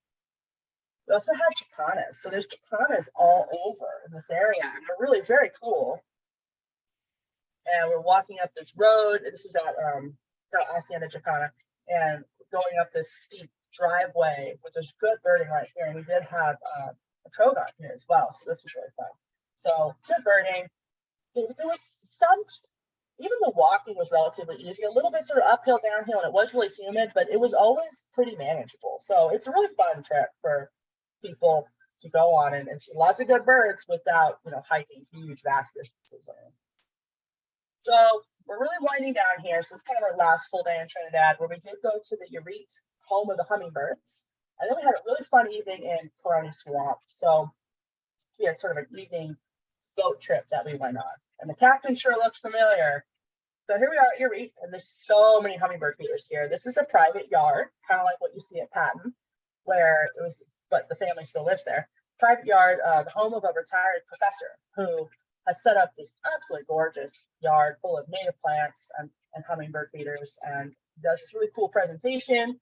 We also have jacanas. So there's jacanas all over in this area. And they're really very cool. And we're walking up this road. This is at Hacienda Jacana. And going up this steep driveway, which is good birding right here. And we did have a trogon here as well. So this was really fun. So good birding. There was some, even the walking was relatively easy, a little bit sort of uphill, downhill, and it was really humid, but it was always pretty manageable. So it's a really fun trip for people to go on and see lots of good birds without, hiking huge, vast distances. So we're really winding down here. So it's kind of our last full day in Trinidad, where we did go to the Urete, home of the hummingbirds. And then we had a really fun evening in Coroni Swamp. So we had sort of an evening boat trip that we went on. And the captain sure looks familiar. So here we are at Urete, and there's so many hummingbird feeders here. This is a private yard, kind of like what you see at Patton, but the family still lives there. Private yard, the home of a retired professor who has set up this absolutely gorgeous yard full of native plants and hummingbird feeders, and does this really cool presentation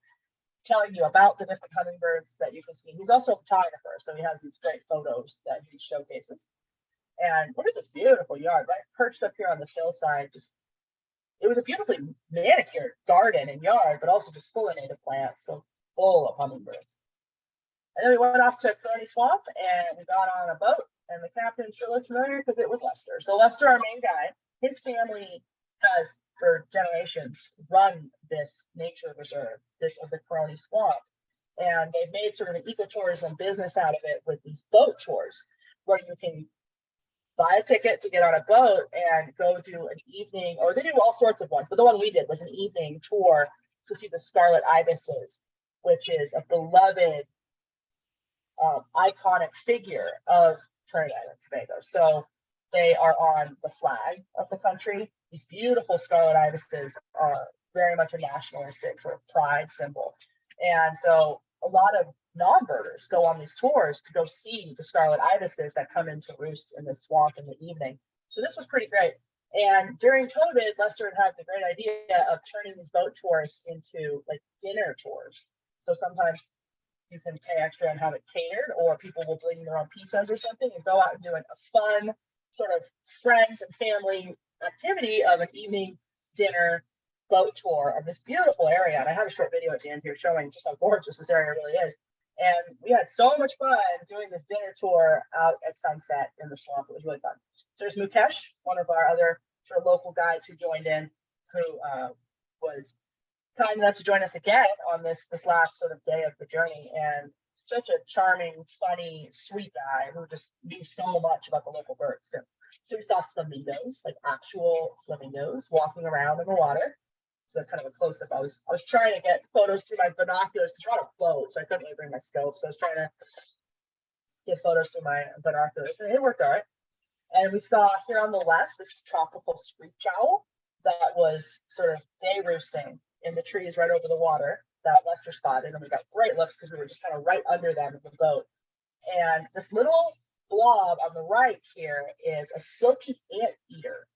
telling you about the different hummingbirds that you can see. He's also a photographer, so he has these great photos that he showcases. And look at this beautiful yard, right perched up here on this hillside. Just it was a beautifully manicured garden and yard, but also just full of native plants, so full of hummingbirds. And then we went off to Crony Swamp and we got on a boat, and the captain sure looked familiar because it was Lester. So Lester, our main guy, his family has for generations run this nature reserve, this of the Crony Swamp. And they've made sort of an ecotourism business out of it with these boat tours where you can buy a ticket to get on a boat and go do an evening, or they do all sorts of ones, but the one we did was an evening tour to see the scarlet ibises, which is a beloved iconic figure of Trinidad and Tobago. So they are on the flag of the country. These beautiful scarlet ibises are very much a nationalistic sort of pride symbol. And so a lot of non-birders go on these tours to go see the scarlet ibises that come in to roost in the swamp in the evening. So this was pretty great. And during COVID, Lester had the great idea of turning these boat tours into like dinner tours. So sometimes you can pay extra and have it catered, or people will bring their own pizzas or something and go out and do a fun sort of friends and family activity of an evening dinner boat tour of this beautiful area. And I have a short video at the end here showing just how gorgeous this area really is. And we had so much fun doing this dinner tour out at sunset in the swamp. It was really fun. So there's Mukesh, one of our other sort of local guides who joined in, who was kind enough to join us again on this last sort of day of the journey. And such a charming, funny, sweet guy who just knew so much about the local birds too. So we saw flamingos, like actual flamingos, walking around in the water. So kind of a close-up. I was trying to get photos through my binoculars because we're on a boat, so I couldn't really bring my scope. So I was trying to get photos through my binoculars, and it worked all right. And we saw here on the left this tropical screech owl that was sort of day roosting in the trees right over the water that Lester spotted, and we got great looks because we were just kind of right under them in the boat. And this little blob on the right here is a silky anteater.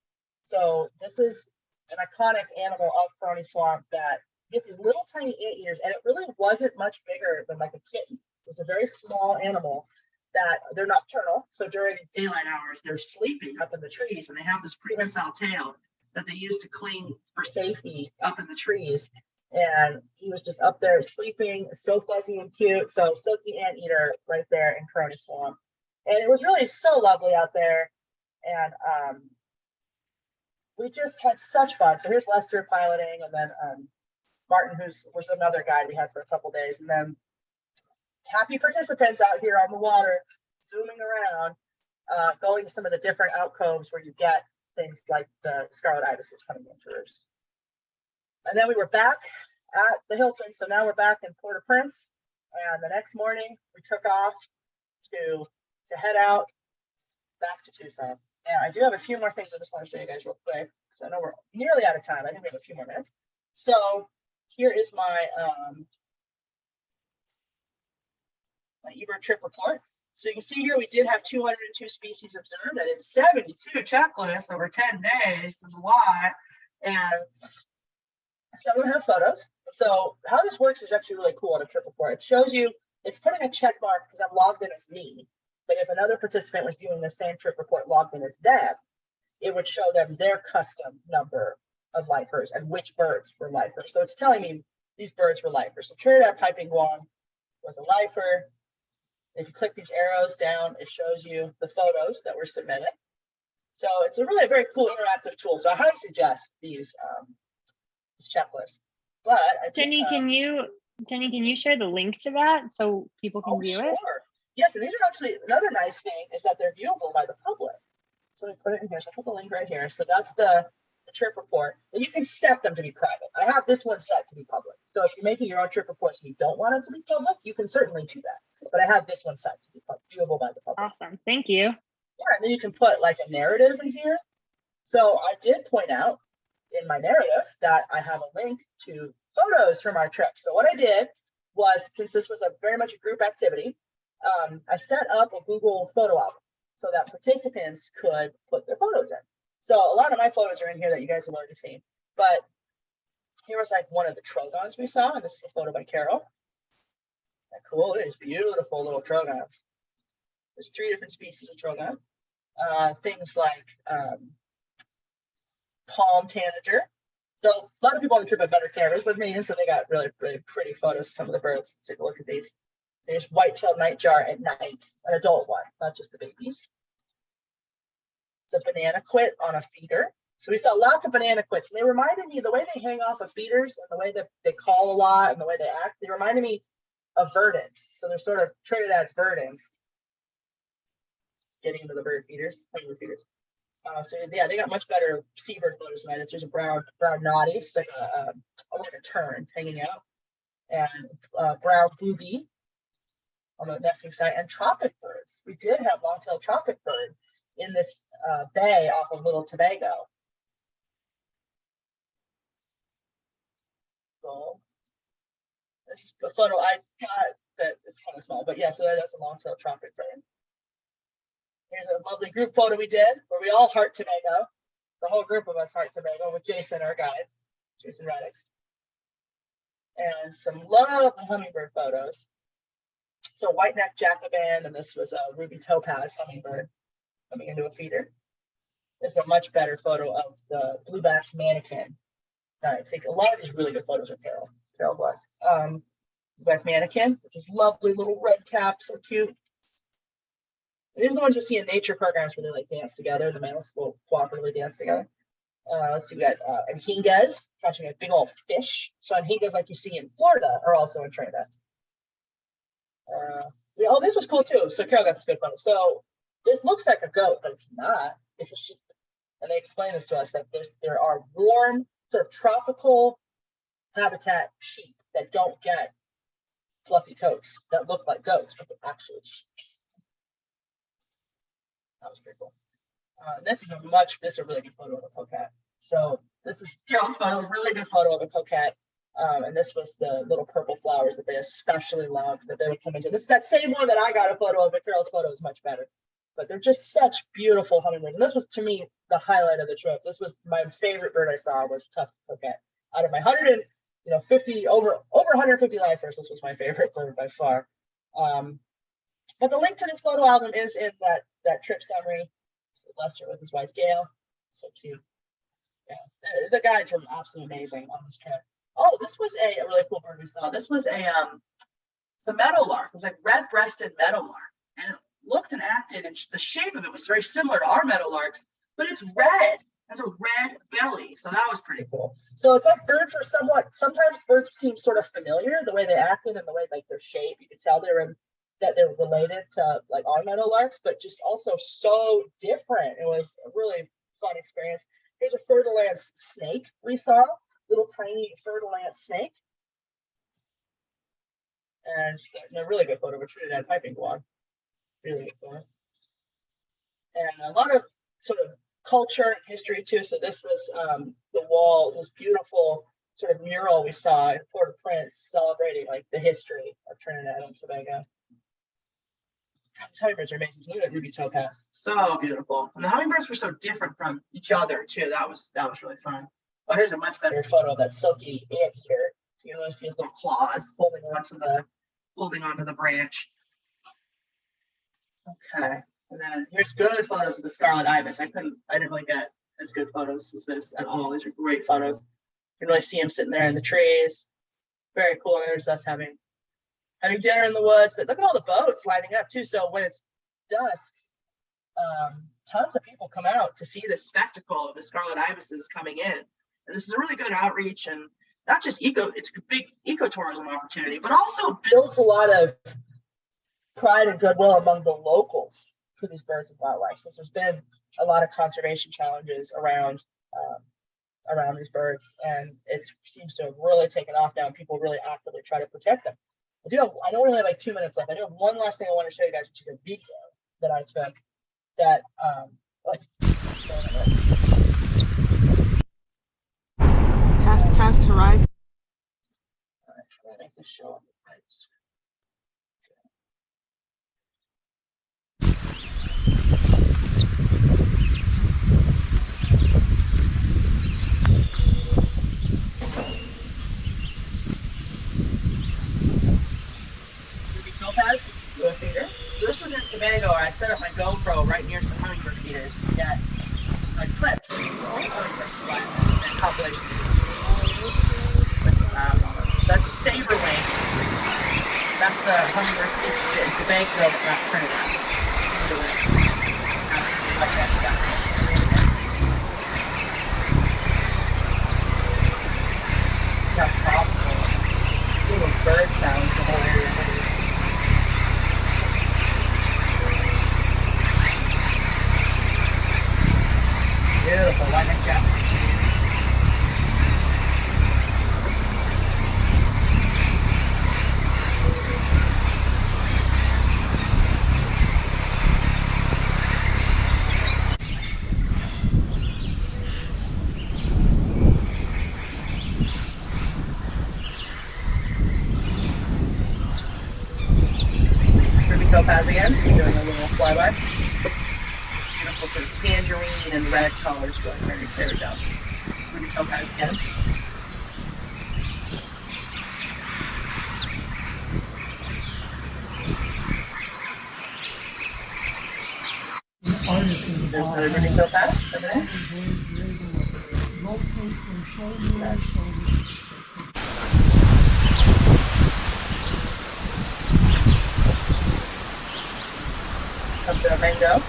So this is an iconic animal of Crony Swamp that you get these little tiny anteaters, and it really wasn't much bigger than like a kitten. It was a very small animal that they're nocturnal. So during daylight hours, they're sleeping up in the trees, and they have this prehensile tail that they use to cling for safety up in the trees. And he was just up there sleeping, so fuzzy and cute. So silky anteater right there in Crony Swamp. And it was really so lovely out there. And we just had such fun. So here's Lester piloting, and then Martin, who was another guide we had for a couple days, and then happy participants out here on the water, zooming around, going to some of the different alcoves where you get things like the scarlet ibises coming in to roost. And then we were back at the Hilton, so now we're back in Port-au-Prince, and the next morning we took off to head out back to Tucson. And I do have a few more things I just want to show you guys real quick, because I know we're nearly out of time. I think we have a few more minutes. So here is my eBird trip report. So you can see here we did have 202 species observed, and it's 72 checklists over 10 days. There's a lot, and some of them have photos. So how this works is actually really cool on a trip report. It shows you, it's putting a check mark because I'm logged in as me. But if another participant was viewing the same trip report logged in as them, it would show them their custom number of lifers and which birds were lifers. So it's telling me these birds were lifers. So Trinidad piping guan was a lifer. If you click these arrows down, it shows you the photos that were submitted. So it's a really very cool interactive tool. So I highly suggest these checklists. But Jenny, can you share the link to that so people can view it? Yes, and these are actually another nice thing is that they're viewable by the public. So let me put it in here. So I'll put the link right here. So that's the trip report. And you can set them to be private. I have this one set to be public. So if you're making your own trip reports and you don't want it to be public, you can certainly do that. But I have this one set to be viewable by the public. Awesome. Thank you. Yeah, and then you can put like a narrative in here. So I did point out in my narrative that I have a link to photos from our trip. So what I did was, since this was very much a group activity, I set up a Google photo album so that participants could put their photos in. So a lot of my photos are in here that you guys have already seen. But here was like one of the trogons we saw, and this is a photo by Carol. Isn't that cool? It is beautiful little trogons. There's 3 different species of trogon. Things like palm tanager, So a lot of people on the trip had better cameras than me, and so they got really, really pretty photos of some of the birds. Let's take a look at these. There's white-tailed nightjar at night, an adult one, not just the babies. It's a banana quit on a feeder. So we saw lots of banana quits, and they reminded me, the way they hang off of feeders and the way that they call a lot and the way they act, they reminded me of verdins. So they're sort of Trinidad's verdins. Getting into the bird feeders, so yeah, they got much better seabird photos tonight. There's a brown noddy, it's like almost like a tern hanging out, and brown booby on the nesting site, and tropic birds. We did have long-tailed tropic bird in this bay off of Little Tobago. So this the photo I got, that it's kind of small, but yeah, so that's a long-tailed tropic bird. Here's a lovely group photo we did where we all heart Tobago. The whole group of us heart Tobago with Jason, our guide, Jason Radix. And some lovely hummingbird photos. So white-necked Jacobin, and this was a ruby topaz hummingbird coming into a feeder. This is a much better photo of the blue-backed mannequin. I think a lot of these really good photos are Carol Black. Black mannequin, which is lovely little red cap, so cute. These are the ones you see in nature programs where they like dance together. The males will cooperatively dance together. Let's see, we got anhingas catching a big old fish. So anhingas, like you see in Florida, are also in Trinidad. Oh, this was cool too. So Carol got this good photo. So this looks like a goat, but it's not. It's a sheep. And they explain this to us, that there are warm, sort of tropical habitat sheep that don't get fluffy coats that look like goats, but they're actually sheep. That was pretty cool. This is a really good photo of a coquette. So this is Carol's photo, a really good photo of a coquette. And this was the little purple flowers that they especially loved, that they would come into. This is that same one that I got a photo of, but Carol's photo is much better. But they're just such beautiful hummingbirds. And this was, to me, the highlight of the trip. This was my favorite bird I saw, was tufted coquette. Out of my 150 over 150 lifers, this was my favorite bird by far. But the link to this photo album is in that trip summary. Lester with his wife Gail, so cute. Yeah, the guides were absolutely amazing on this trip. Oh, this was a really cool bird we saw. This was it's a meadowlark. It was like red-breasted meadowlark, and it looked and acted, and the shape of it was very similar to our meadowlarks, but it's red. It has a red belly, so that was pretty cool. So it's like birds are sometimes birds seem sort of familiar, the way they acted and the way like their shape. You could tell that they're related to like our meadowlarks, but just also so different. It was a really fun experience. Here's a fer-de-lance snake we saw, little tiny fer-de-lance snake. And a really good photo of a Trinidad piping guan. Really good photo. And a lot of sort of culture and history too. So this was the wall, this beautiful sort of mural we saw in Port-au-Prince celebrating like the history of Trinidad and Tobago. These hummingbirds are amazing. Look at that ruby topaz, so beautiful. And the hummingbirds were so different from each other too. That was really fun. Oh, here's a much better photo of that silky anteater. You can really see his little claws holding onto the branch. Okay, and then here's good photos of the scarlet ibis. I didn't really get as good photos as this at all. These are great photos. You can really see him sitting there in the trees. Very cool. And there's us having dinner in the woods, but look at all the boats lining up too. So when it's dusk, tons of people come out to see this spectacle of the scarlet ibises coming in. And this is a really good outreach, and not just it's a big ecotourism opportunity, but also builds a lot of pride and goodwill among the locals for these birds and wildlife, since there's been a lot of conservation challenges around these birds, and it seems to have really taken off now, and people really actively try to protect them. I know we only have like 2 minutes left. I do have one last thing I want to show you guys, which is a video that I took that test horizon. All right, try to make this show up. Topaz, feeder. So this was in Tobago. I set up my GoPro right near some hummingbird feeders to get like clips of hummingbird flight and compilation. the hummingbird species in Tobago, but not Trinidad. Like that, yeah. Tropical. Little bird sounds the whole area. Beautiful, like that. Topaz again, doing a little flyby. Beautiful sort of tangerine and red colors going very clear down. Ruby topaz again. There's another ruby topaz over there. Up to a mango.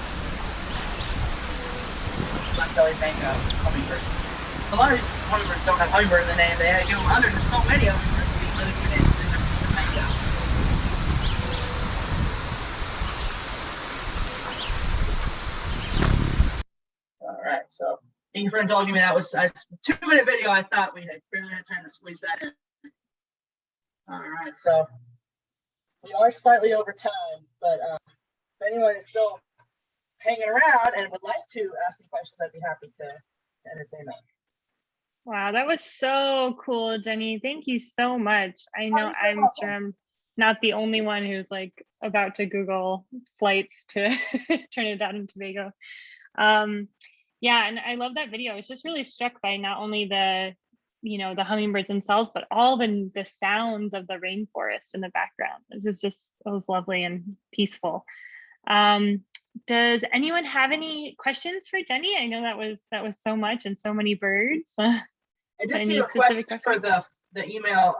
Black-bellied mango, hummingbird. A lot of these hummingbirds don't have hummingbird in the name. They do other. There's so many of them. These little names. There's mango. All right. So thank you for indulging me. That was a 2-minute video. I thought we had barely had time to squeeze that in. All right. So we are slightly over time, but if anyone is still hanging around and would like to ask me questions, I'd be happy to entertain them. Wow, that was so cool, Jenny. Thank you so much. I know I'm sure I'm not the only one who's like about to Google flights to Trinidad and Tobago. Yeah, and I love that video. I was just really struck by not only the the hummingbirds themselves, but all the sounds of the rainforest in the background. It was lovely and peaceful. Does anyone have any questions for Jenny? I know that was so much and so many birds. I did see a request for the email,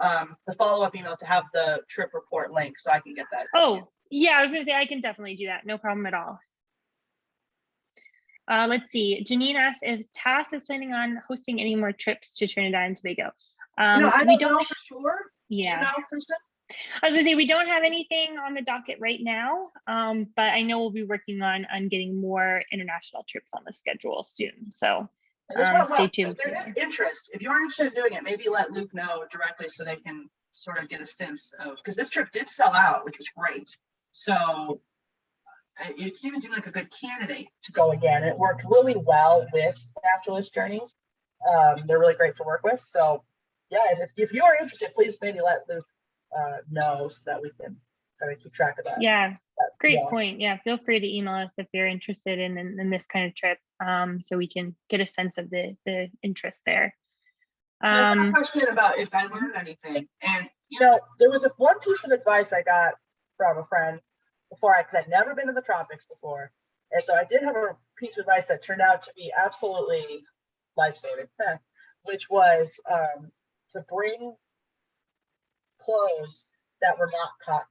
the follow-up email to have the trip report link so I can get that. Oh, yeah, I was gonna say I can definitely do that. No problem at all. Let's see. Janine asked if TAS is planning on hosting any more trips to Trinidad and Tobago. I don't know for sure. Yeah. Do you know, Kristen? I was gonna say we don't have anything on the docket right now, but I know we'll be working on getting more international trips on the schedule soon. So stay tuned. If there is interest, if you're interested in doing it, maybe let Luke know directly so they can sort of get a sense of, because this trip did sell out, which was great. So it seemed like a good candidate to go again. It worked really well with Naturalist Journeys. They're really great to work with. So yeah, if you are interested, please maybe let Luke know so that we can kind of keep track of that. Yeah, great point. Yeah, feel free to email us if you're interested in this kind of trip, so we can get a sense of the interest there. There's a question about if I learned anything, and there was one piece of advice I got from a friend before, because I'd never been to the tropics before, and so I did have a piece of advice that turned out to be absolutely life-saving, which was to bring clothes that were not cotton.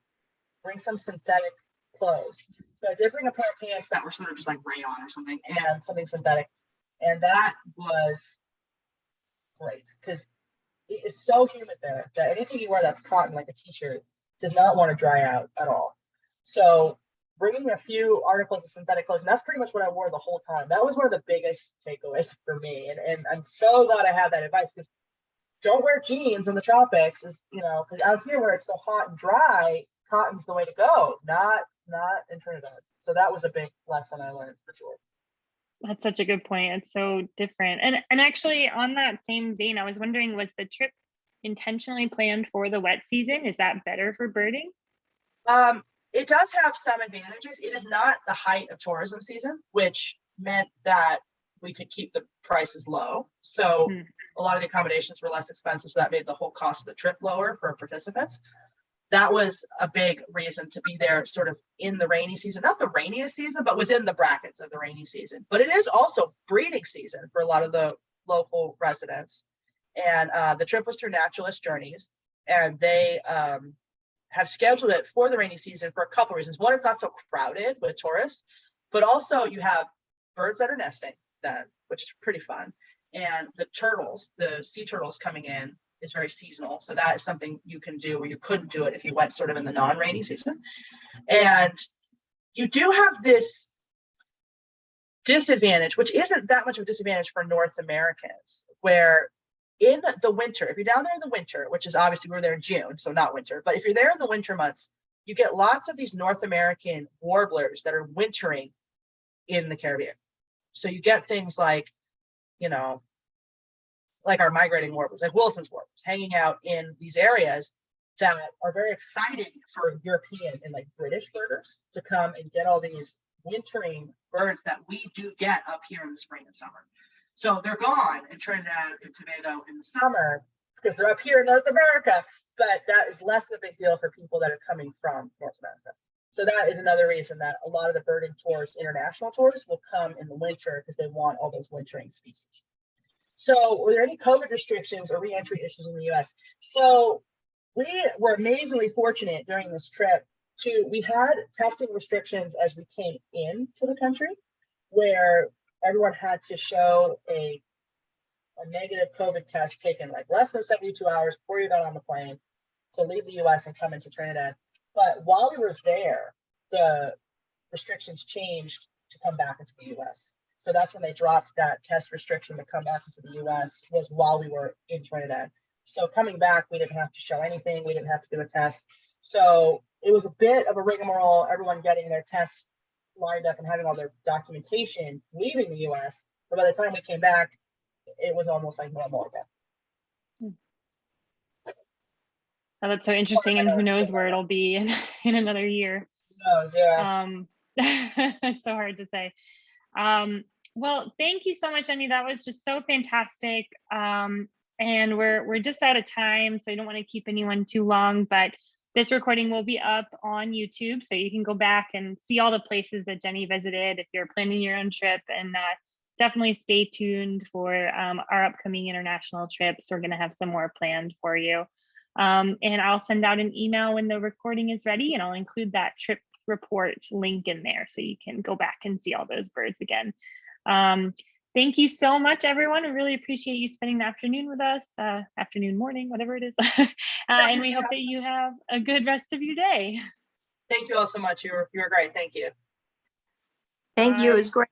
Bring some synthetic clothes. So I did bring a pair of pants that were sort of just like rayon or something, and something synthetic, and that was great because it is so humid there that anything you wear that's cotton, like a t-shirt, does not want to dry out at all. So bringing a few articles of synthetic clothes, and that's pretty much what I wore the whole time. That was one of the biggest takeaways for me, and I'm so glad I had that advice, because don't wear jeans in the tropics, because out here where it's so hot and dry, cotton's the way to go, not in Trinidad. So that was a big lesson I learned for sure. That's such a good point. It's so different. And actually on that same vein, I was wondering, was the trip intentionally planned for the wet season? Is that better for birding? It does have some advantages. It is not the height of tourism season, which meant that we could keep the prices low. So a lot of the accommodations were less expensive. So that made the whole cost of the trip lower for participants. That was a big reason to be there sort of in the rainy season, not the rainiest season, but within the brackets of the rainy season. But it is also breeding season for a lot of the local residents. And the trip was through Naturalist Journeys, and they have scheduled it for the rainy season for a couple of reasons. One, it's not so crowded with tourists, but also you have birds that are nesting then, which is pretty fun. And the turtles, the sea turtles coming in is very seasonal. So that is something you can do where you couldn't do it if you went sort of in the non-rainy season. And you do have this disadvantage, which isn't that much of a disadvantage for North Americans, where in the winter, if you're down there in the winter, which is obviously we're there in June, so not winter, but if you're there in the winter months, you get lots of these North American warblers that are wintering in the Caribbean. So you get things like, you know, like our migrating warblers, like Wilson's warblers, hanging out in these areas that are very exciting for European and like British birders to come and get all these wintering birds that we do get up here in the spring and summer. So they're gone in Trinidad and Tobago in the summer because they're up here in North America, but that is less of a big deal for people that are coming from North America. So that is another reason that a lot of the birding tours, international tours, will come in the winter because they want all those wintering species. So were there any COVID restrictions or re-entry issues in the US? So we were amazingly fortunate during this trip we had testing restrictions as we came into the country, where everyone had to show a negative COVID test taken like less than 72 hours before you got on the plane to leave the US and come into Trinidad. But while we were there, the restrictions changed to come back into the US. So that's when they dropped that test restriction to come back into the US, was while we were in Trinidad. So coming back, we didn't have to show anything. We didn't have to do a test. So it was a bit of a rigmarole, everyone getting their tests lined up and having all their documentation leaving the US. But by the time we came back, it was almost like normal again. Oh, that's so interesting. And who knows where it'll be in another year. Who knows, yeah. It's so hard to say. Well, thank you so much, Jennie. That was just so fantastic. And we're just out of time, so I don't want to keep anyone too long, but this recording will be up on YouTube, so you can go back and see all the places that Jennie visited if you're planning your own trip. And definitely stay tuned for our upcoming international trips. We're going to have some more planned for you. And I'll send out an email when the recording is ready, and I'll include that trip report link in there so you can go back and see all those birds again. Thank you so much, everyone. I really appreciate you spending the afternoon with us, afternoon, morning, whatever it is. And we hope that you have a good rest of your day. Thank you all so much. You were great. Thank you. Thank you. It was great.